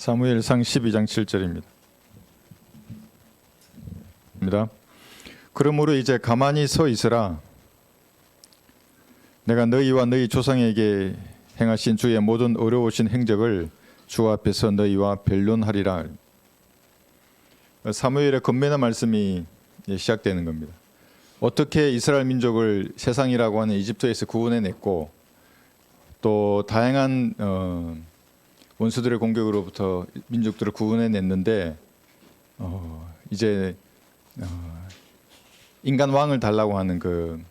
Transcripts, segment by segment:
사무엘상 12장 7절입니다. 그러므로 이제 가만히 서 있으라. 내가 너희와 너희 조상에게 행하신 주의 모든 어려우신 행적을 주 앞에서 너희와 변론하리라. 사무엘의 건면의 말씀이 시작되는 겁니다. 어떻게 이스라엘 민족을 세상이라고 하는 이집트에서 구원해냈고 또 다양한 원수들의 공격으로부터 민족들을 구원해냈는데 이제 인간 왕을 달라고 하는 그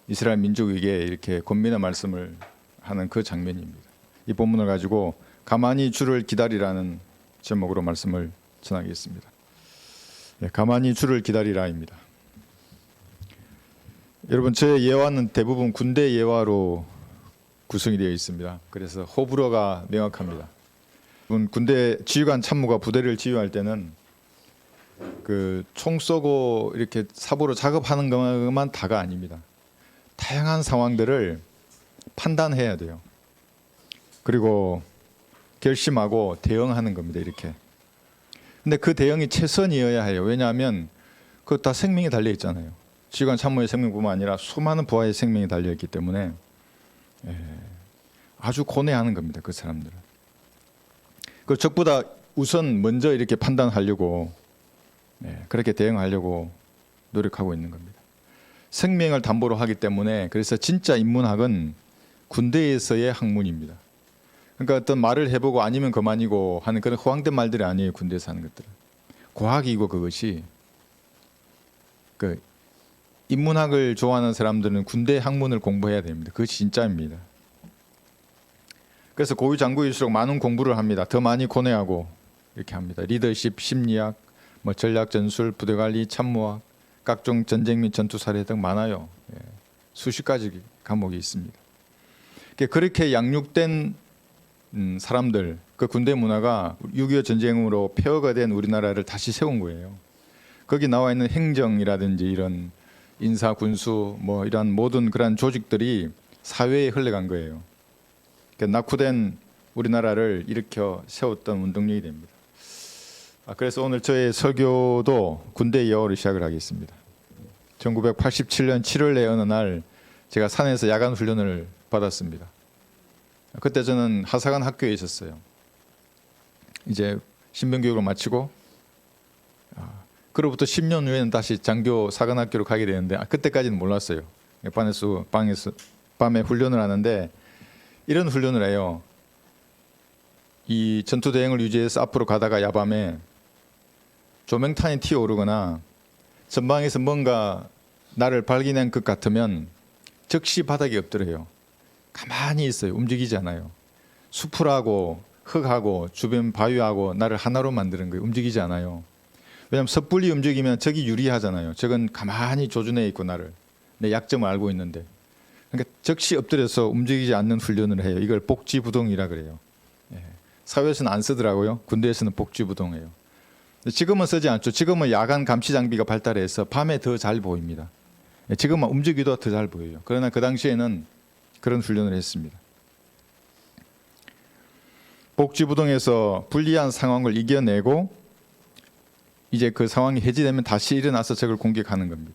이스라엘 민족에게 이렇게 권면의 말씀을 하는 그 장면입니다. 이 본문을 가지고 가만히 주를 기다리라는 제목으로 말씀을 전하겠습니다. 가만히 주를 기다리라입니다. 여러분, 저의 예화는 대부분 군대 예화로 구성이 되어 있습니다. 그래서 호불호가 명확합니다. 군대 지휘관 참모가 부대를 지휘할 때는 그 총 쏘고 이렇게 사보로 작업하는 것만 다가 아닙니다. 다양한 상황들을 판단해야 돼요. 그리고 결심하고 대응하는 겁니다. 이렇게. 근데 그 대응이 최선이어야 해요. 왜냐하면 그거 다 생명이 달려 있잖아요. 지휘관 참모의 생명뿐만 아니라 수많은 부하의 생명이 달려 있기 때문에 아주 고뇌하는 겁니다. 그 사람들은. 그 적보다 우선 먼저 이렇게 판단하려고 그렇게 대응하려고 노력하고 있는 겁니다. 생명을 담보로 하기 때문에 그래서 진짜 인문학은 군대에서의 학문입니다. 그러니까 어떤 말을 해보고 아니면 그만이고 하는 그런 허황된 말들이 아니에요. 군대에서 하는 것들은 과학이고 그것이 그 인문학을 좋아하는 사람들은 군대 학문을 공부해야 됩니다. 그것이 진짜입니다. 그래서 고위장구일수록 많은 공부를 합니다. 더 많이 고뇌하고 이렇게 합니다. 리더십, 심리학, 전략 전술, 부대관리, 참모학, 각종 전쟁 및 전투 사례 등 많아요. 수십 가지 과목이 있습니다. 그렇게 양육된 사람들, 그 군대 문화가 6.25 전쟁으로 폐허가 된 우리나라를 다시 세운 거예요. 거기 나와 있는 행정이라든지 이런 인사, 군수, 이런 모든 그런 조직들이 사회에 흘러간 거예요. 낙후된 우리나라를 일으켜 세웠던 운동력이 됩니다. 그래서 오늘 저의 설교도 군대 예화로 시작을 하겠습니다. 1987년 7월에 어느 날 제가 산에서 야간 훈련을 받았습니다. 그때 저는 하사관 학교에 있었어요. 이제 신병교육을 마치고 그로부터 10년 후에는 다시 장교 사관학교로 가게 되는데 그때까지는 몰랐어요. 밤에 훈련을 하는데 이런 훈련을 해요. 이 전투 대행을 유지해서 앞으로 가다가 야밤에 조명탄이 튀어오르거나 전방에서 뭔가 나를 발견한 것 같으면 즉시 바닥에 엎드려요. 가만히 있어요. 움직이지 않아요. 수풀하고 흙하고 주변 바위하고 나를 하나로 만드는 거예요. 움직이지 않아요. 왜냐하면 섣불리 움직이면 적이 유리하잖아요. 적은 가만히 조준해 있고 나를 내 약점을 알고 있는데 그러니까 즉시 엎드려서 움직이지 않는 훈련을 해요. 이걸 복지부동이라 그래요. 사회에서는 안 쓰더라고요. 군대에서는 복지부동해요. 지금은 쓰지 않죠. 지금은 야간 감시 장비가 발달해서 밤에 더 잘 보입니다. 지금은 움직이도 더 잘 보여요. 그러나 그 당시에는 그런 훈련을 했습니다. 복지부동에서 불리한 상황을 이겨내고 이제 그 상황이 해지되면 다시 일어나서 적을 공격하는 겁니다.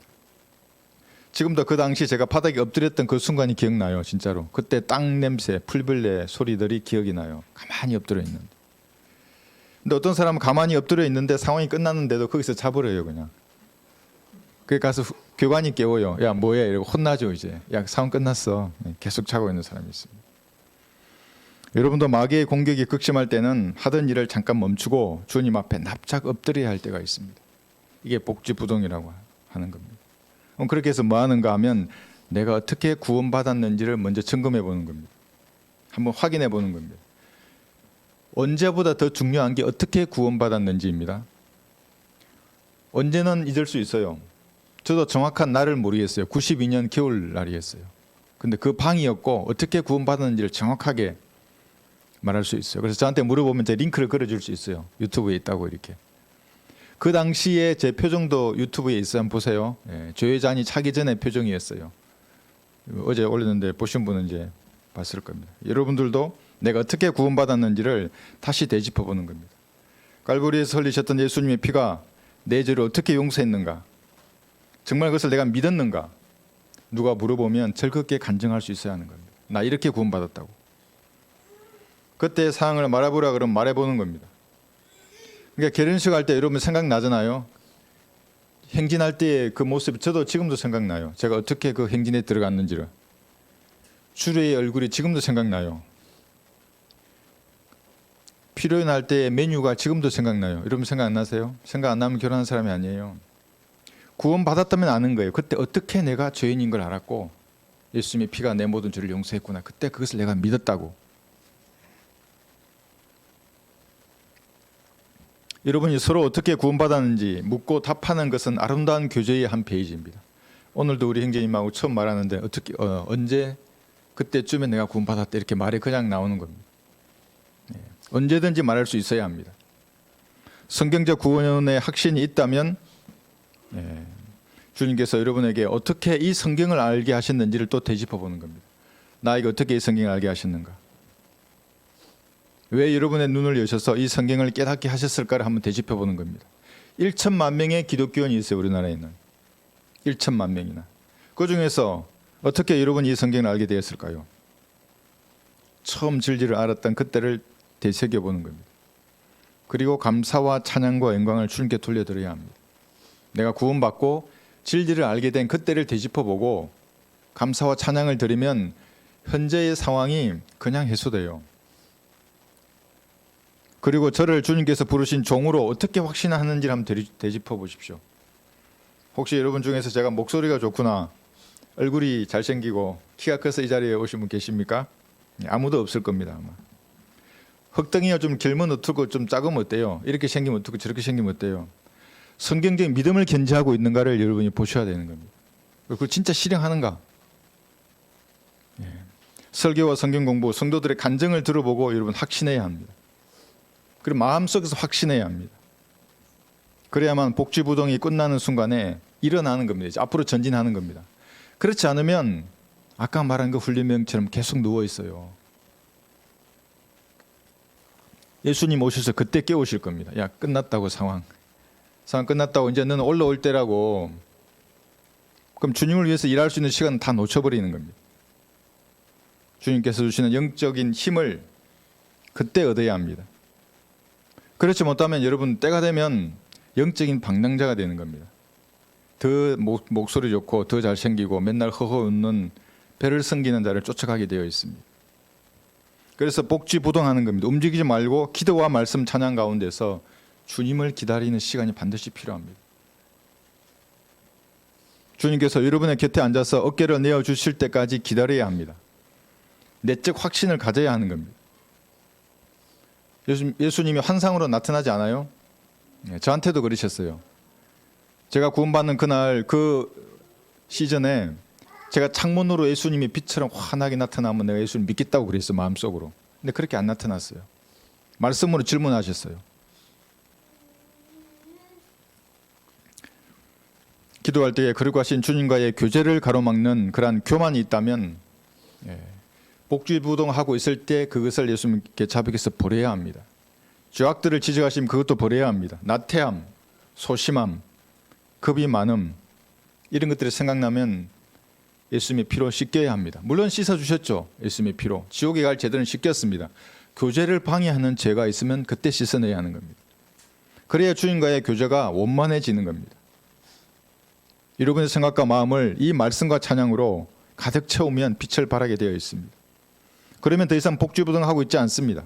지금도 그 당시 제가 바닥에 엎드렸던 그 순간이 기억나요. 진짜로. 그때 땅 냄새, 풀벌레 소리들이 기억이 나요. 가만히 엎드려 있는데. 근데 어떤 사람은 가만히 엎드려 있는데 상황이 끝났는데도 거기서 자버려요. 그냥. 그래 가서 교관이 깨워요. 야 뭐해? 이러고 혼나죠. 이제. 야 상황 끝났어. 계속 자고 있는 사람이 있습니다. 여러분도 마귀의 공격이 극심할 때는 하던 일을 잠깐 멈추고 주님 앞에 납작 엎드려야 할 때가 있습니다. 이게 복지부동이라고 하는 겁니다. 그렇게 해서 뭐 하는가 하면 내가 어떻게 구원받았는지를 먼저 점검해 보는 겁니다. 한번 확인해 보는 겁니다. 언제보다 더 중요한 게 어떻게 구원받았는지입니다. 언제는 잊을 수 있어요. 저도 정확한 날을 모르겠어요. 92년 겨울날이었어요. 근데 그 방이었고 어떻게 구원받았는지를 정확하게 말할 수 있어요. 그래서 저한테 물어보면 제가 링크를 걸어줄 수 있어요. 유튜브에 있다고 이렇게. 그 당시에 제 표정도 유튜브에 있어요. 한번 보세요. 조회잔이 차기 전에 표정이었어요. 어제 올렸는데 보신 분은 이제 봤을 겁니다. 여러분들도 내가 어떻게 구원받았는지를 다시 되짚어보는 겁니다. 갈보리에서 흘리셨던 예수님의 피가 내 죄를 어떻게 용서했는가, 정말 그것을 내가 믿었는가, 누가 물어보면 즐겁게 간증할 수 있어야 하는 겁니다. 나 이렇게 구원받았다고. 그때의 상황을 말해보라 그러면 말해보는 겁니다. 그러니까 결혼식 할 때 여러분 생각나잖아요. 행진할 때의 그 모습이 저도 지금도 생각나요. 제가 어떻게 그 행진에 들어갔는지를. 주례의 얼굴이 지금도 생각나요. 피로연할 때의 메뉴가 지금도 생각나요. 여러분 생각 안 나세요? 생각 안 나면 결혼한 사람이 아니에요. 구원받았다면 아는 거예요. 그때 어떻게 내가 죄인인 걸 알았고 예수님의 피가 내 모든 죄를 용서했구나. 그때 그것을 내가 믿었다고. 여러분이 서로 어떻게 구원받았는지 묻고 답하는 것은 아름다운 교제의 한 페이지입니다. 오늘도 우리 형제님하고 처음 말하는데 어떻게 언제 그때쯤에 내가 구원받았다 이렇게 말이 그냥 나오는 겁니다. 언제든지 말할 수 있어야 합니다. 성경적 구원의 확신이 있다면 주님께서 여러분에게 어떻게 이 성경을 알게 하셨는지를 또 되짚어 보는 겁니다. 나에게 어떻게 이 성경을 알게 하셨는가? 왜 여러분의 눈을 여셔서 이 성경을 깨닫게 하셨을까를 한번 되짚어 보는 겁니다. 1천만 명의 기독교인이 있어요. 우리나라에는 1천만 명이나. 그 중에서 어떻게 여러분이 이 성경을 알게 되었을까요? 처음 진리를 알았던 그때를 되새겨보는 겁니다. 그리고 감사와 찬양과 영광을 주님께 돌려드려야 합니다. 내가 구원받고 진리를 알게 된 그때를 되짚어보고 감사와 찬양을 드리면 현재의 상황이 그냥 해소돼요. 그리고 저를 주님께서 부르신 종으로 어떻게 확신하는지를 한번 되짚어보십시오. 혹시 여러분 중에서 제가 목소리가 좋구나, 얼굴이 잘생기고 키가 커서 이 자리에 오신 분 계십니까? 아무도 없을 겁니다. 아마. 흑덩이가 좀 길면 어떻고 좀 작으면 어때요? 이렇게 생기면 어떻고 저렇게 생기면 어때요? 성경적인 믿음을 견지하고 있는가를 여러분이 보셔야 되는 겁니다. 그걸 진짜 실행하는가? 설교와 성경 공부, 성도들의 간증을 들어보고 여러분 확신해야 합니다. 그리고 마음속에서 확신해야 합니다. 그래야만 복지부동이 끝나는 순간에 일어나는 겁니다. 이제 앞으로 전진하는 겁니다. 그렇지 않으면 아까 말한 그 훈련병처럼 계속 누워 있어요. 예수님 오셔서 그때 깨우실 겁니다. 야, 끝났다고 상황 끝났다고, 이제 너는 올라올 때라고. 그럼 주님을 위해서 일할 수 있는 시간은 다 놓쳐버리는 겁니다. 주님께서 주시는 영적인 힘을 그때 얻어야 합니다. 그렇지 못하면 여러분 때가 되면 영적인 방랑자가 되는 겁니다. 더 목소리 좋고 더 잘생기고 맨날 허허 웃는 배를 섬기는 자를 쫓아가게 되어 있습니다. 그래서 복지부동하는 겁니다. 움직이지 말고 기도와 말씀 찬양 가운데서 주님을 기다리는 시간이 반드시 필요합니다. 주님께서 여러분의 곁에 앉아서 어깨를 내어주실 때까지 기다려야 합니다. 내적 확신을 가져야 하는 겁니다. 예수님이 환상으로 나타나지 않아요? 저한테도 그러셨어요. 제가 구원받는 그날 그 시즌에 제가 창문으로 예수님이 빛처럼 환하게 나타나면 내가 예수님 믿겠다고 그랬어요. 마음속으로. 근데 그렇게 안 나타났어요. 말씀으로 질문하셨어요. 기도할 때에 거룩하신 주님과의 교제를 가로막는 그러한 교만이 있다면 복지부동하고 있을 때 그것을 예수님께 자백해서 버려야 합니다. 죄악들을 지적하시면 그것도 버려야 합니다. 나태함, 소심함, 겁이 많음, 이런 것들이 생각나면 예수님의 피로 씻겨야 합니다. 물론 씻어주셨죠. 예수님의 피로. 지옥에 갈 죄들은 씻겼습니다. 교제를 방해하는 죄가 있으면 그때 씻어내야 하는 겁니다. 그래야 주님과의 교제가 원만해지는 겁니다. 여러분의 생각과 마음을 이 말씀과 찬양으로 가득 채우면 빛을 발하게 되어 있습니다. 그러면 더 이상 복지부동하고 있지 않습니다.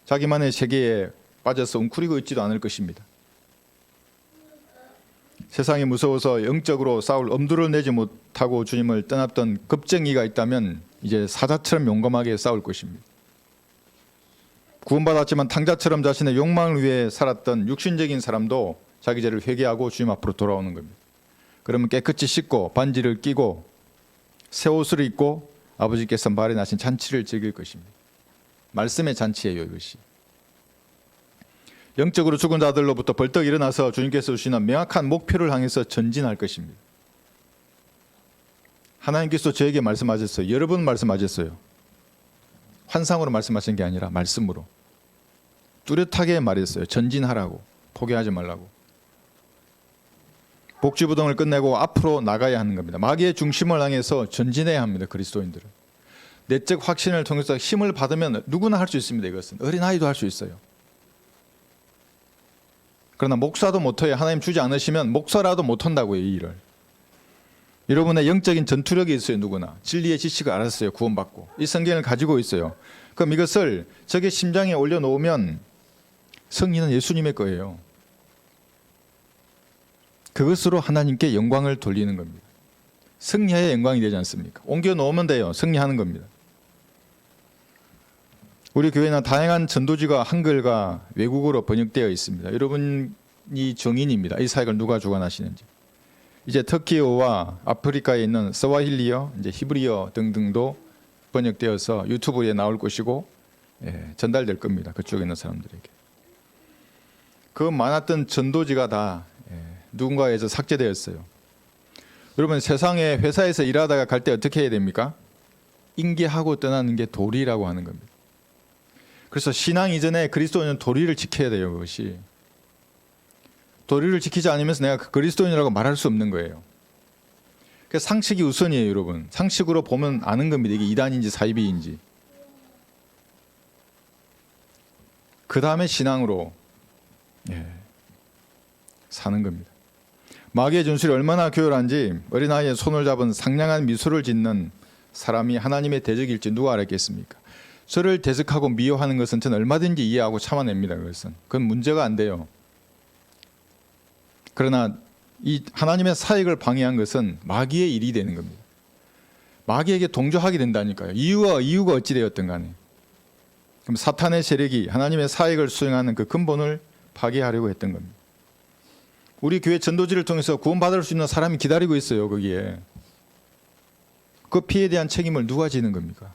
자기만의 세계에 빠져서 웅크리고 있지도 않을 것입니다. 세상이 무서워서 영적으로 싸울 엄두를 내지 못하고 주님을 떠났던 겁쟁이가 있다면 이제 사자처럼 용감하게 싸울 것입니다. 구원받았지만 탕자처럼 자신의 욕망을 위해 살았던 육신적인 사람도 자기 죄를 회개하고 주님 앞으로 돌아오는 겁니다. 그러면 깨끗이 씻고 반지를 끼고 새 옷을 입고 아버지께서 마련하신 잔치를 즐길 것입니다. 말씀의 잔치예요, 이것이. 영적으로 죽은 자들로부터 벌떡 일어나서 주님께서 주시는 명확한 목표를 향해서 전진할 것입니다. 하나님께서 저에게 말씀하셨어요. 여러 번 말씀하셨어요. 환상으로 말씀하신 게 아니라 말씀으로 뚜렷하게 말했어요. 전진하라고, 포기하지 말라고. 복지부동을 끝내고 앞으로 나가야 하는 겁니다. 마귀의 중심을 향해서 전진해야 합니다. 그리스도인들은 내적 확신을 통해서 힘을 받으면 누구나 할 수 있습니다. 이것은 어린아이도 할 수 있어요. 그러나 목사도 못해요. 하나님 주지 않으시면 목사라도 못한다고요. 이 일을. 여러분의 영적인 전투력이 있어요. 누구나 진리의 지식을 알았어요. 구원받고 이 성경을 가지고 있어요. 그럼 이것을 적의 심장에 올려놓으면 승리는 예수님의 거예요. 그것으로 하나님께 영광을 돌리는 겁니다. 승리해야 영광이 되지 않습니까? 옮겨놓으면 돼요. 승리하는 겁니다. 우리 교회는 다양한 전도지가 한글과 외국어로 번역되어 있습니다. 여러분이 정인입니다. 이 사역을 누가 주관하시는지. 이제 터키어와 아프리카에 있는 스와힐리어, 이제 히브리어 등등도 번역되어서 유튜브에 나올 것이고 전달될 겁니다. 그쪽에 있는 사람들에게. 그 많았던 전도지가 다 누군가에서 삭제되었어요. 여러분 세상에 회사에서 일하다가 갈 때 어떻게 해야 됩니까? 인계하고 떠나는 게 도리라고 하는 겁니다. 그래서 신앙 이전에 그리스도인은 도리를 지켜야 돼요. 그것이. 도리를 지키지 않으면서 내가 그리스도인이라고 말할 수 없는 거예요. 그래서 상식이 우선이에요. 여러분. 상식으로 보면 아는 겁니다. 이게 이단인지 사이비인지. 그 다음에 신앙으로 사는 겁니다. 마귀의 전술이 얼마나 교활한지 어린아이의 손을 잡은 상냥한 미소를 짓는 사람이 하나님의 대적일지 누가 알았겠습니까? 저를 대적하고 미워하는 것은 저는 얼마든지 이해하고 참아냅니다. 그건 문제가 안 돼요. 그러나 이 하나님의 사역을 방해한 것은 마귀의 일이 되는 겁니다. 마귀에게 동조하게 된다니까요. 이유가 어찌 되었든 간에. 그럼 사탄의 세력이 하나님의 사역을 수행하는 그 근본을 파괴하려고 했던 겁니다. 우리 교회 전도지를 통해서 구원받을 수 있는 사람이 기다리고 있어요. 거기에. 그 피해에 대한 책임을 누가 지는 겁니까?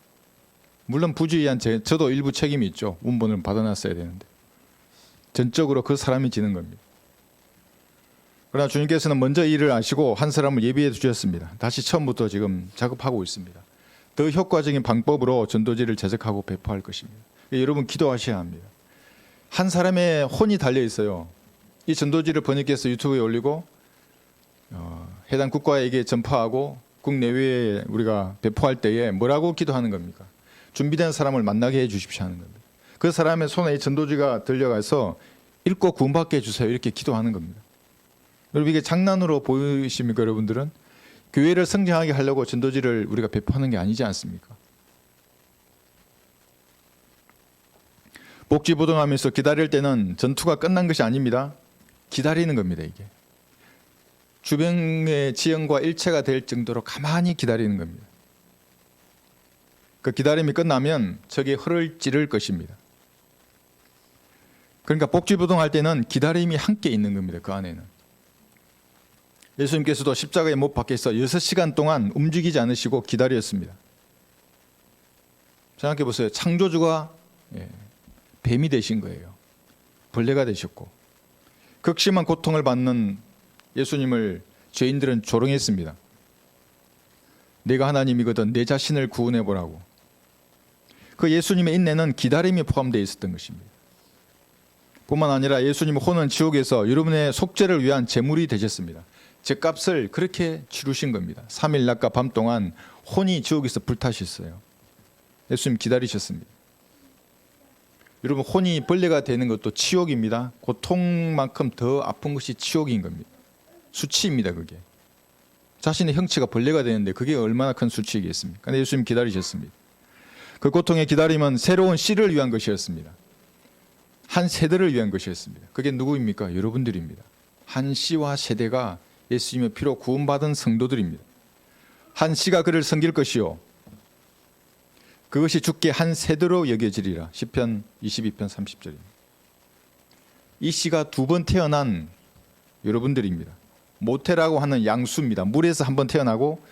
물론 부주의한 저도 일부 책임이 있죠. 운본을 받아놨어야 되는데. 전적으로 그 사람이 지는 겁니다. 그러나 주님께서는 먼저 이 일을 아시고 한 사람을 예비해 주셨습니다. 다시 처음부터 지금 작업하고 있습니다. 더 효과적인 방법으로 전도지를 제작하고 배포할 것입니다. 여러분 기도하셔야 합니다. 한 사람의 혼이 달려 있어요. 이 전도지를 번역해서 유튜브에 올리고 해당 국가에게 전파하고 국내외에 우리가 배포할 때에 뭐라고 기도하는 겁니까? 준비된 사람을 만나게 해 주십시오 하는 겁니다. 그 사람의 손에 이 전도지가 들려가서 읽고 구원받게 해주세요 이렇게 기도하는 겁니다. 여러분 이게 장난으로 보이십니까? 여러분들은 교회를 성장하게 하려고 전도지를 우리가 배포하는 게 아니지 않습니까? 복지부동하면서 기다릴 때는 전투가 끝난 것이 아닙니다. 기다리는 겁니다. 이게 주변의 지형과 일체가 될 정도로 가만히 기다리는 겁니다. 그 기다림이 끝나면 적이 혀를 찌를 것입니다. 그러니까 복지부동할 때는 기다림이 함께 있는 겁니다. 그 안에는. 예수님께서도 십자가에 못 박혀서 6시간 동안 움직이지 않으시고 기다렸습니다. 생각해 보세요. 창조주가 뱀이 되신 거예요. 벌레가 되셨고 극심한 고통을 받는 예수님을 죄인들은 조롱했습니다. 내가 하나님이거든 내 자신을 구원해 보라고. 그 예수님의 인내는 기다림이 포함되어 있었던 것입니다. 뿐만 아니라 예수님의 혼은 지옥에서 여러분의 속죄를 위한 제물이 되셨습니다. 죄값을 그렇게 치르신 겁니다. 3일 낮과 밤 동안 혼이 지옥에서 불타셨어요. 예수님 기다리셨습니다. 여러분 혼이 벌레가 되는 것도 치욕입니다. 고통만큼 더 아픈 것이 치욕인 겁니다. 수치입니다. 그게. 자신의 형체가 벌레가 되는데 그게 얼마나 큰 수치이겠습니까? 근데 예수님 기다리셨습니다. 그 고통의 기다림은 새로운 씨를 위한 것이었습니다. 한 세대를 위한 것이었습니다. 그게 누구입니까? 여러분들입니다. 한 씨와 세대가 예수님의 피로 구원받은 성도들입니다. 한 씨가 그를 섬길 것이요 그것이 주께 한 세대로 여겨지리라. 시편 22편 30절입니다. 이 씨가 두 번 태어난 여러분들입니다. 모태라고 하는 양수입니다. 물에서 한 번 태어나고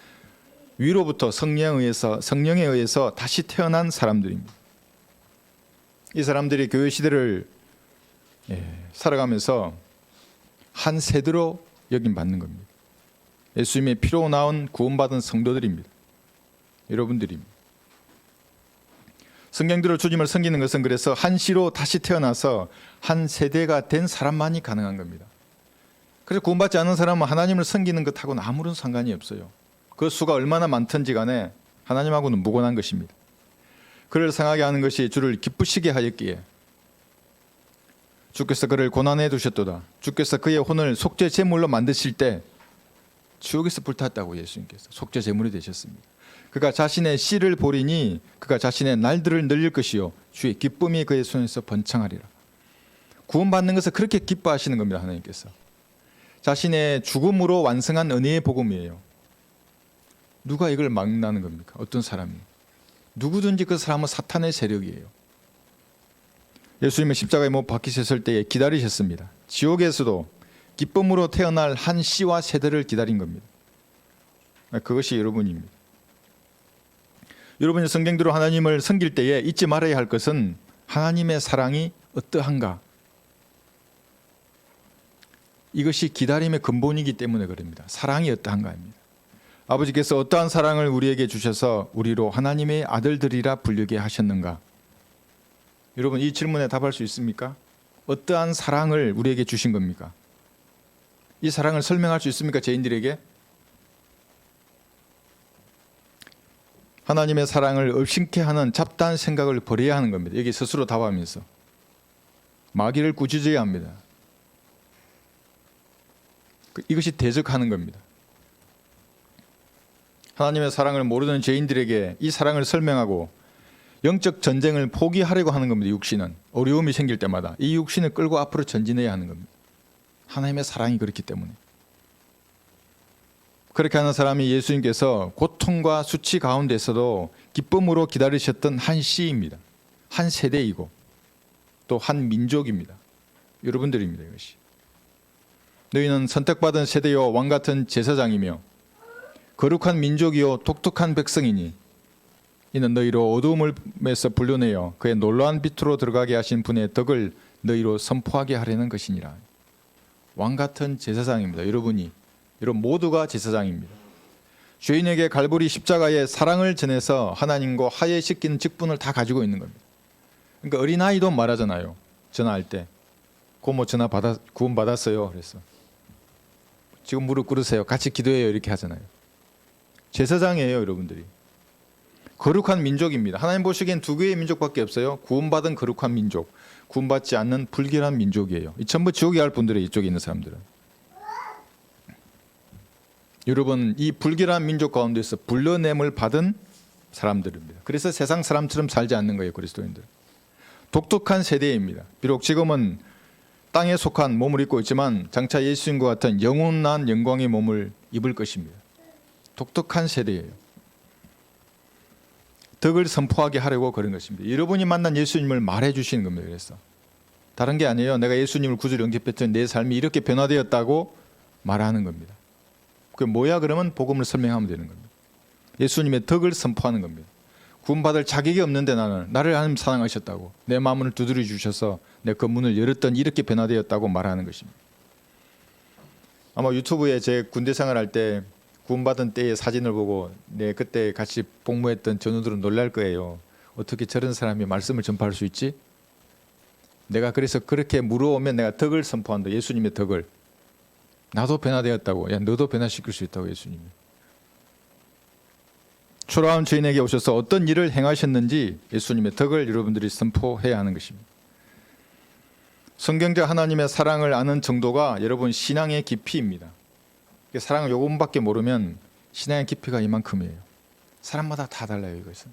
위로부터 성령에 의해서 다시 태어난 사람들입니다. 이 사람들이 교회 시대를 살아가면서 한 세대로 여김받는 겁니다. 예수님의 피로 나온 구원받은 성도들입니다. 여러분들입니다. 성경대로 주님을 섬기는 것은 그래서 한 씨로 다시 태어나서 한 세대가 된 사람만이 가능한 겁니다. 그래서 구원받지 않은 사람은 하나님을 섬기는 것하고는 아무런 상관이 없어요. 그 수가 얼마나 많든지 간에 하나님하고는 무관한 것입니다. 그를 상하게 하는 것이 주를 기쁘시게 하였기에 주께서 그를 고난해 두셨도다. 주께서 그의 혼을 속죄 제물로 만드실 때 지옥에서 불탔다고 예수님께서 속죄 제물이 되셨습니다. 그가 자신의 씨를 보리니 그가 자신의 날들을 늘릴 것이요 주의 기쁨이 그의 손에서 번창하리라. 구원받는 것을 그렇게 기뻐하시는 겁니다. 하나님께서 자신의 죽음으로 완성한 은혜의 복음이에요. 누가 이걸 막나는 겁니까? 어떤 사람이? 누구든지 그 사람은 사탄의 세력이에요. 예수님은 십자가에 못 박히셨을 때에 기다리셨습니다. 지옥에서도 기쁨으로 태어날 한 씨와 세대를 기다린 겁니다. 그것이 여러분입니다. 여러분이 성경대로 하나님을 섬길 때에 잊지 말아야 할 것은 하나님의 사랑이 어떠한가. 이것이 기다림의 근본이기 때문에 그럽니다. 사랑이 어떠한가입니다. 아버지께서 어떠한 사랑을 우리에게 주셔서 우리로 하나님의 아들들이라 불리게 하셨는가. 여러분 이 질문에 답할 수 있습니까? 어떠한 사랑을 우리에게 주신 겁니까? 이 사랑을 설명할 수 있습니까? 죄인들에게? 하나님의 사랑을 얽심케 하는 잡다한 생각을 버려야 하는 겁니다. 여기 스스로 답하면서 마귀를 꾸짖어야 합니다. 이것이 대적하는 겁니다. 하나님의 사랑을 모르는 죄인들에게 이 사랑을 설명하고 영적 전쟁을 포기하려고 하는 겁니다. 육신은 어려움이 생길 때마다 이 육신을 끌고 앞으로 전진해야 하는 겁니다. 하나님의 사랑이 그렇기 때문에. 그렇게 하는 사람이 예수님께서 고통과 수치 가운데서도 기쁨으로 기다리셨던 한 씨입니다. 한 세대이고 또 한 민족입니다. 여러분들입니다. 이것이. 너희는 선택받은 세대요 왕 같은 제사장이며 거룩한 민족이요 독특한 백성이니 이는 너희로 어두움에서 불러내어 그의 놀라운 빛으로 들어가게 하신 분의 덕을 너희로 선포하게 하려는 것이니라. 왕 같은 제사장입니다. 여러분 모두가 제사장입니다. 죄인에게 갈보리 십자가의 사랑을 전해서 하나님과 화해시키는 직분을 다 가지고 있는 겁니다. 그러니까 어린아이도 말하잖아요. 전화할 때 고모 전화 구원 받았어요. 그래서 지금 무릎 꿇으세요. 같이 기도해요. 이렇게 하잖아요. 제사장이에요. 여러분들이. 거룩한 민족입니다. 하나님 보시기엔 두 개의 민족밖에 없어요. 구원받은 거룩한 민족, 구원받지 않는 불결한 민족이에요. 이 전부 지옥에 갈 분들이 이쪽에 있는 사람들은. 여러분 이 불결한 민족 가운데서 불러냄을 받은 사람들입니다. 그래서 세상 사람처럼 살지 않는 거예요. 그리스도인들. 독특한 세대입니다. 비록 지금은 땅에 속한 몸을 입고 있지만 장차 예수님과 같은 영원한 영광의 몸을 입을 것입니다. 독특한 세대예요. 덕을 선포하게 하려고 그런 것입니다. 여러분이 만난 예수님을 말해 주시는 겁니다. 그래서 다른 게 아니에요. 내가 예수님을 구주로 영접했더니 내 삶이 이렇게 변화되었다고 말하는 겁니다. 그게 뭐야? 그러면 복음을 설명하면 되는 겁니다. 예수님의 덕을 선포하는 겁니다. 구원받을 자격이 없는데 나를 하나님 사랑하셨다고 내 마음을 두드려 주셔서 내 그 문을 열었더니 이렇게 변화되었다고 말하는 것입니다. 아마 유튜브에 제 군대 생활할 때 구원받은 때의 사진을 보고 내 그때 같이 복무했던 전우들은 놀랄 거예요. 어떻게 저런 사람이 말씀을 전파할 수 있지? 내가 그래서 그렇게 물어오면 내가 덕을 선포한다. 예수님의 덕을. 나도 변화되었다고. 야, 너도 변화시킬 수 있다고 예수님이. 초라한 죄인에게 오셔서 어떤 일을 행하셨는지 예수님의 덕을 여러분들이 선포해야 하는 것입니다. 성경적 하나님의 사랑을 아는 정도가 여러분 신앙의 깊이입니다. 사랑을 요금밖에 모르면 신앙의 깊이가 이만큼이에요. 사람마다 다 달라요. 이것은.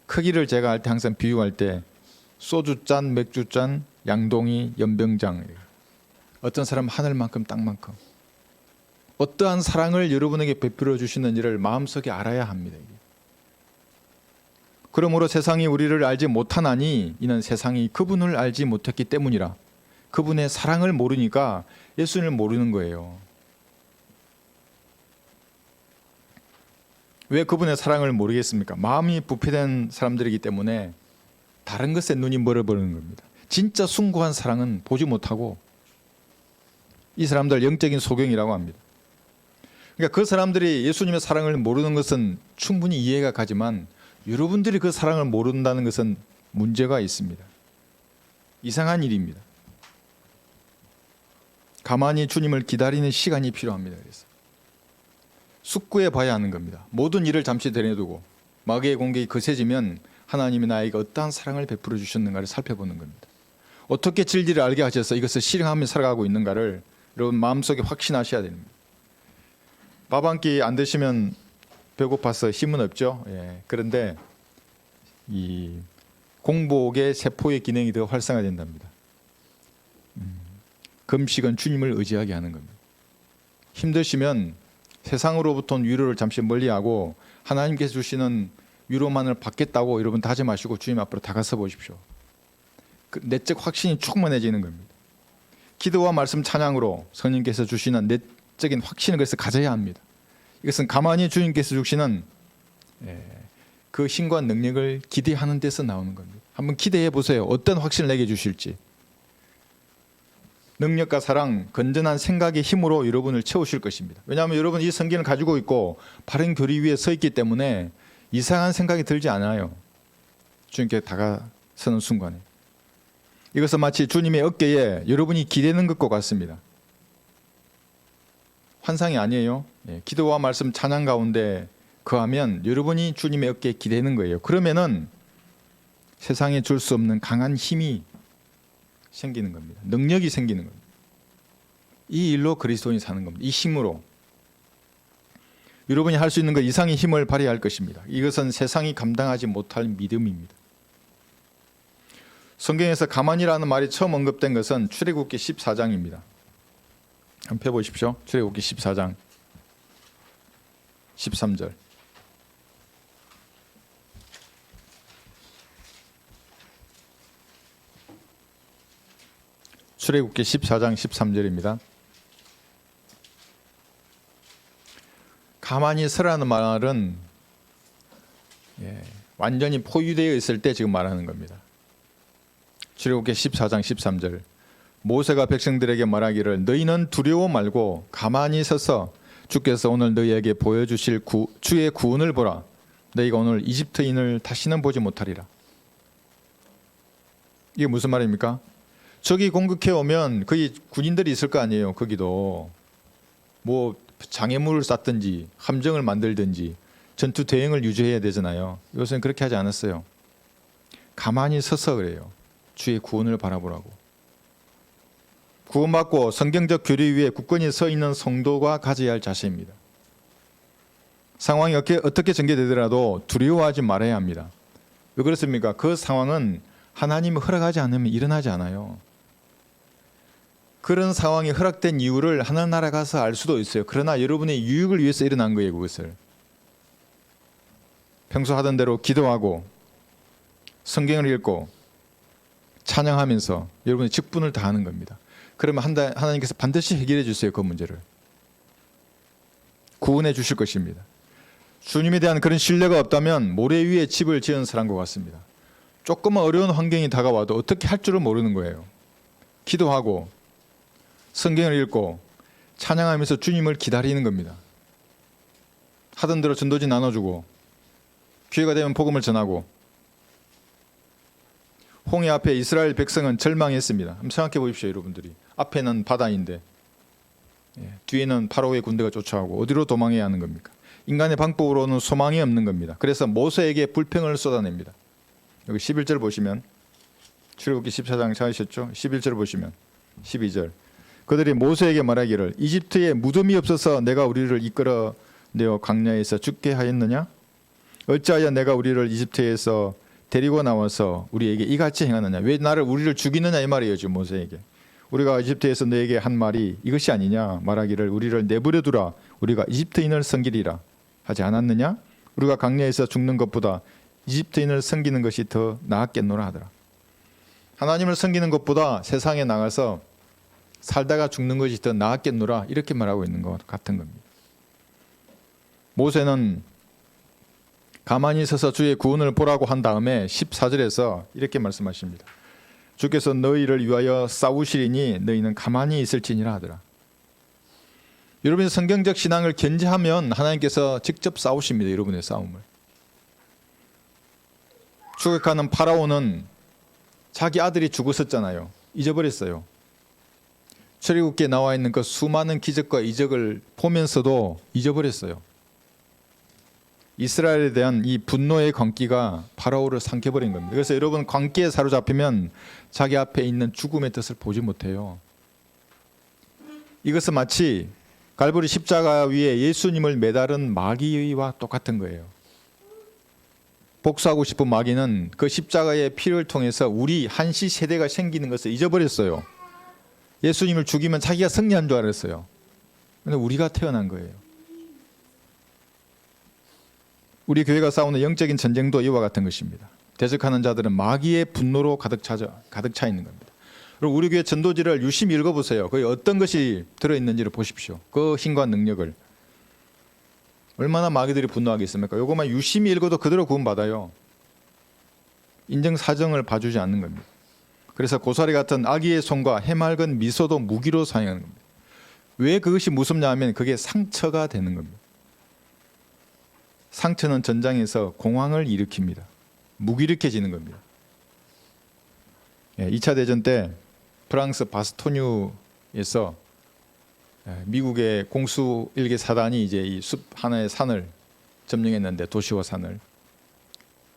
크기를 제가 할 때 항상 비유할 때 소주잔, 맥주잔, 양동이, 연병장. 어떤 사람은 하늘만큼 땅만큼. 어떠한 사랑을 여러분에게 베풀어 주시는지를 마음속에 알아야 합니다. 그러므로 세상이 우리를 알지 못하나니 이는 세상이 그분을 알지 못했기 때문이라. 그분의 사랑을 모르니까 예수님을 모르는 거예요. 왜 그분의 사랑을 모르겠습니까? 마음이 부패된 사람들이기 때문에 다른 것에 눈이 멀어버리는 겁니다. 진짜 숭고한 사랑은 보지 못하고 이 사람들 영적인 소경이라고 합니다. 그러니까 그 사람들이 예수님의 사랑을 모르는 것은 충분히 이해가 가지만 여러분들이 그 사랑을 모른다는 것은 문제가 있습니다. 이상한 일입니다. 가만히 주님을 기다리는 시간이 필요합니다. 그래서 숙고해 봐야 하는 겁니다. 모든 일을 잠시 내려두고 마귀의 공격이 거세지면 하나님이 나에게 어떠한 사랑을 베풀어 주셨는가를 살펴보는 겁니다. 어떻게 진리를 알게 하셔서 이것을 실행하며 살아가고 있는가를 여러분 마음속에 확신하셔야 됩니다. 밥 한 끼 안 드시면 배고파서 힘은 없죠. 그런데 이 공복의 세포의 기능이 더 활성화된답니다. 금식은 주님을 의지하게 하는 겁니다. 힘드시면 세상으로부터는 위로를 잠시 멀리하고 하나님께서 주시는 위로만을 받겠다고 여러분 다짐하시고 주님 앞으로 다가서 보십시오. 그 내적 확신이 충만해지는 겁니다. 기도와 말씀 찬양으로 성령께서 주시는 내적인 확신을 그래서 가져야 합니다. 이것은 가만히 주님께서 주시는 그 힘과 능력을 기대하는 데서 나오는 겁니다. 한번 기대해 보세요. 어떤 확신을 내게 주실지. 능력과 사랑, 건전한 생각의 힘으로 여러분을 채우실 것입니다. 왜냐하면 여러분 이 성경을 가지고 있고 바른 교리 위에 서 있기 때문에 이상한 생각이 들지 않아요. 주님께 다가서는 순간에. 이것은 마치 주님의 어깨에 여러분이 기대는 것과 같습니다. 환상이 아니에요. 기도와 말씀 찬양 가운데 거하면 여러분이 주님의 어깨에 기대는 거예요. 그러면은 세상에 줄 수 없는 강한 힘이 생기는 겁니다. 능력이 생기는 겁니다. 이 일로 그리스도인이 사는 겁니다. 이 힘으로 여러분이 할 수 있는 것 이상의 힘을 발휘할 것입니다. 이것은 세상이 감당하지 못할 믿음입니다. 성경에서 가만히라는 말이 처음 언급된 것은 출애굽기 14장입니다. 한번 펴보십시오. 출애굽기 14장 13절. 출애굽기 14장 13절입니다. 가만히 서라는 말은 완전히 포위되어 있을 때 지금 말하는 겁니다. 출애굽기 14장 13절. 모세가 백성들에게 말하기를 너희는 두려워 말고 가만히 서서 주께서 오늘 너희에게 보여주실 주의 구원을 보라. 너희가 오늘 이집트인을 다시는 보지 못하리라. 이게 무슨 말입니까? 적이 공격해 오면 거기 군인들이 있을 거 아니에요. 거기도 뭐 장애물을 쐈든지 함정을 만들든지 전투 대응을 유지해야 되잖아요. 이것은 그렇게 하지 않았어요. 가만히 서서 그래요. 주의 구원을 바라보라고. 구원받고 성경적 교리 위에 굳건히 서 있는 성도가 가져야 할 자세입니다. 상황이 어떻게 전개되더라도 두려워하지 말아야 합니다. 왜 그렇습니까? 그 상황은 하나님이 허락하지 않으면 일어나지 않아요. 그런 상황이 허락된 이유를 하늘나라 가서 알 수도 있어요. 그러나 여러분의 유익을 위해서 일어난 거예요. 그것을 평소 하던 대로 기도하고 성경을 읽고 찬양하면서 여러분의 직분을 다하는 겁니다. 그러면 하나님께서 반드시 해결해 주세요. 그 문제를 구원해 주실 것입니다. 주님에 대한 그런 신뢰가 없다면 모래 위에 집을 지은 사람과 같습니다. 조금만 어려운 환경이 다가와도 어떻게 할 줄을 모르는 거예요. 기도하고 성경을 읽고 찬양하면서 주님을 기다리는 겁니다. 하던 대로 전도지 나눠주고 기회가 되면 복음을 전하고. 홍해 앞에 이스라엘 백성은 절망했습니다. 한번 생각해 보십시오. 여러분들이 앞에는 바다인데 뒤에는 파로의 군대가 쫓아오고 어디로 도망해야 하는 겁니까? 인간의 방법으로는 소망이 없는 겁니다. 그래서 모세에게 불평을 쏟아냅니다. 여기 11절 보시면 출애굽기 14장 찾으셨죠? 11절 보시면 12절. 그들이 모세에게 말하기를 이집트에 무덤이 없어서 내가 우리를 이끌어내어 광야에서 죽게 하였느냐? 어찌하여 내가 우리를 이집트에서 데리고 나와서 우리에게 이같이 행하느냐? 왜 우리를 죽이느냐 이 말이에요. 지금 모세에게. 우리가 이집트에서 너에게 한 말이 이것이 아니냐? 말하기를 우리를 내버려 두라. 우리가 이집트인을 섬기리라 하지 않았느냐? 우리가 광야에서 죽는 것보다 이집트인을 섬기는 것이 더 나았겠노라 하더라. 하나님을 섬기는 것보다 세상에 나가서 살다가 죽는 것이 더 나았겠노라 이렇게 말하고 있는 것 같은 겁니다. 모세는 가만히 서서 주의 구원을 보라고 한 다음에 14절에서 이렇게 말씀하십니다. 주께서 너희를 위하여 싸우시리니 너희는 가만히 있을지니라 하더라. 여러분이 성경적 신앙을 견지하면 하나님께서 직접 싸우십니다. 여러분의 싸움을. 추격하는 파라오는 자기 아들이 죽었었잖아요. 잊어버렸어요. 출애굽기에 나와 있는 그 수많은 기적과 이적을 보면서도 잊어버렸어요. 이스라엘에 대한 이 분노의 광기가 파라오를 삼켜버린 겁니다. 그래서 여러분, 광기에 사로잡히면 자기 앞에 있는 죽음의 뜻을 보지 못해요. 이것은 마치 갈보리 십자가 위에 예수님을 매달은 마귀와 똑같은 거예요. 복수하고 싶은 마귀는 그 십자가의 피를 통해서 우리 한시 세대가 생기는 것을 잊어버렸어요. 예수님을 죽이면 자기가 승리한 줄 알았어요. 그런데 우리가 태어난 거예요. 우리 교회가 싸우는 영적인 전쟁도 이와 같은 것입니다. 대적하는 자들은 마귀의 분노로 가득 차 있는 겁니다. 그리고 우리 교회 전도지를 유심히 읽어보세요. 거기 어떤 것이 들어있는지를 보십시오. 그 힘과 능력을. 얼마나 마귀들이 분노하겠습니까? 이것만 유심히 읽어도 그대로 구원받아요. 인정사정을 봐주지 않는 겁니다. 그래서 고사리 같은 아기의 손과 해맑은 미소도 무기로 사용하는 겁니다. 왜 그것이 무섭냐 하면 그게 상처가 되는 겁니다. 상처는 전장에서 공황을 일으킵니다. 무기력해지는 겁니다. 2차 대전 때 프랑스 바스토뉴에서 미국의 공수 일개 사단이 이제 이 숲 하나의 산을 점령했는데, 도시와 산을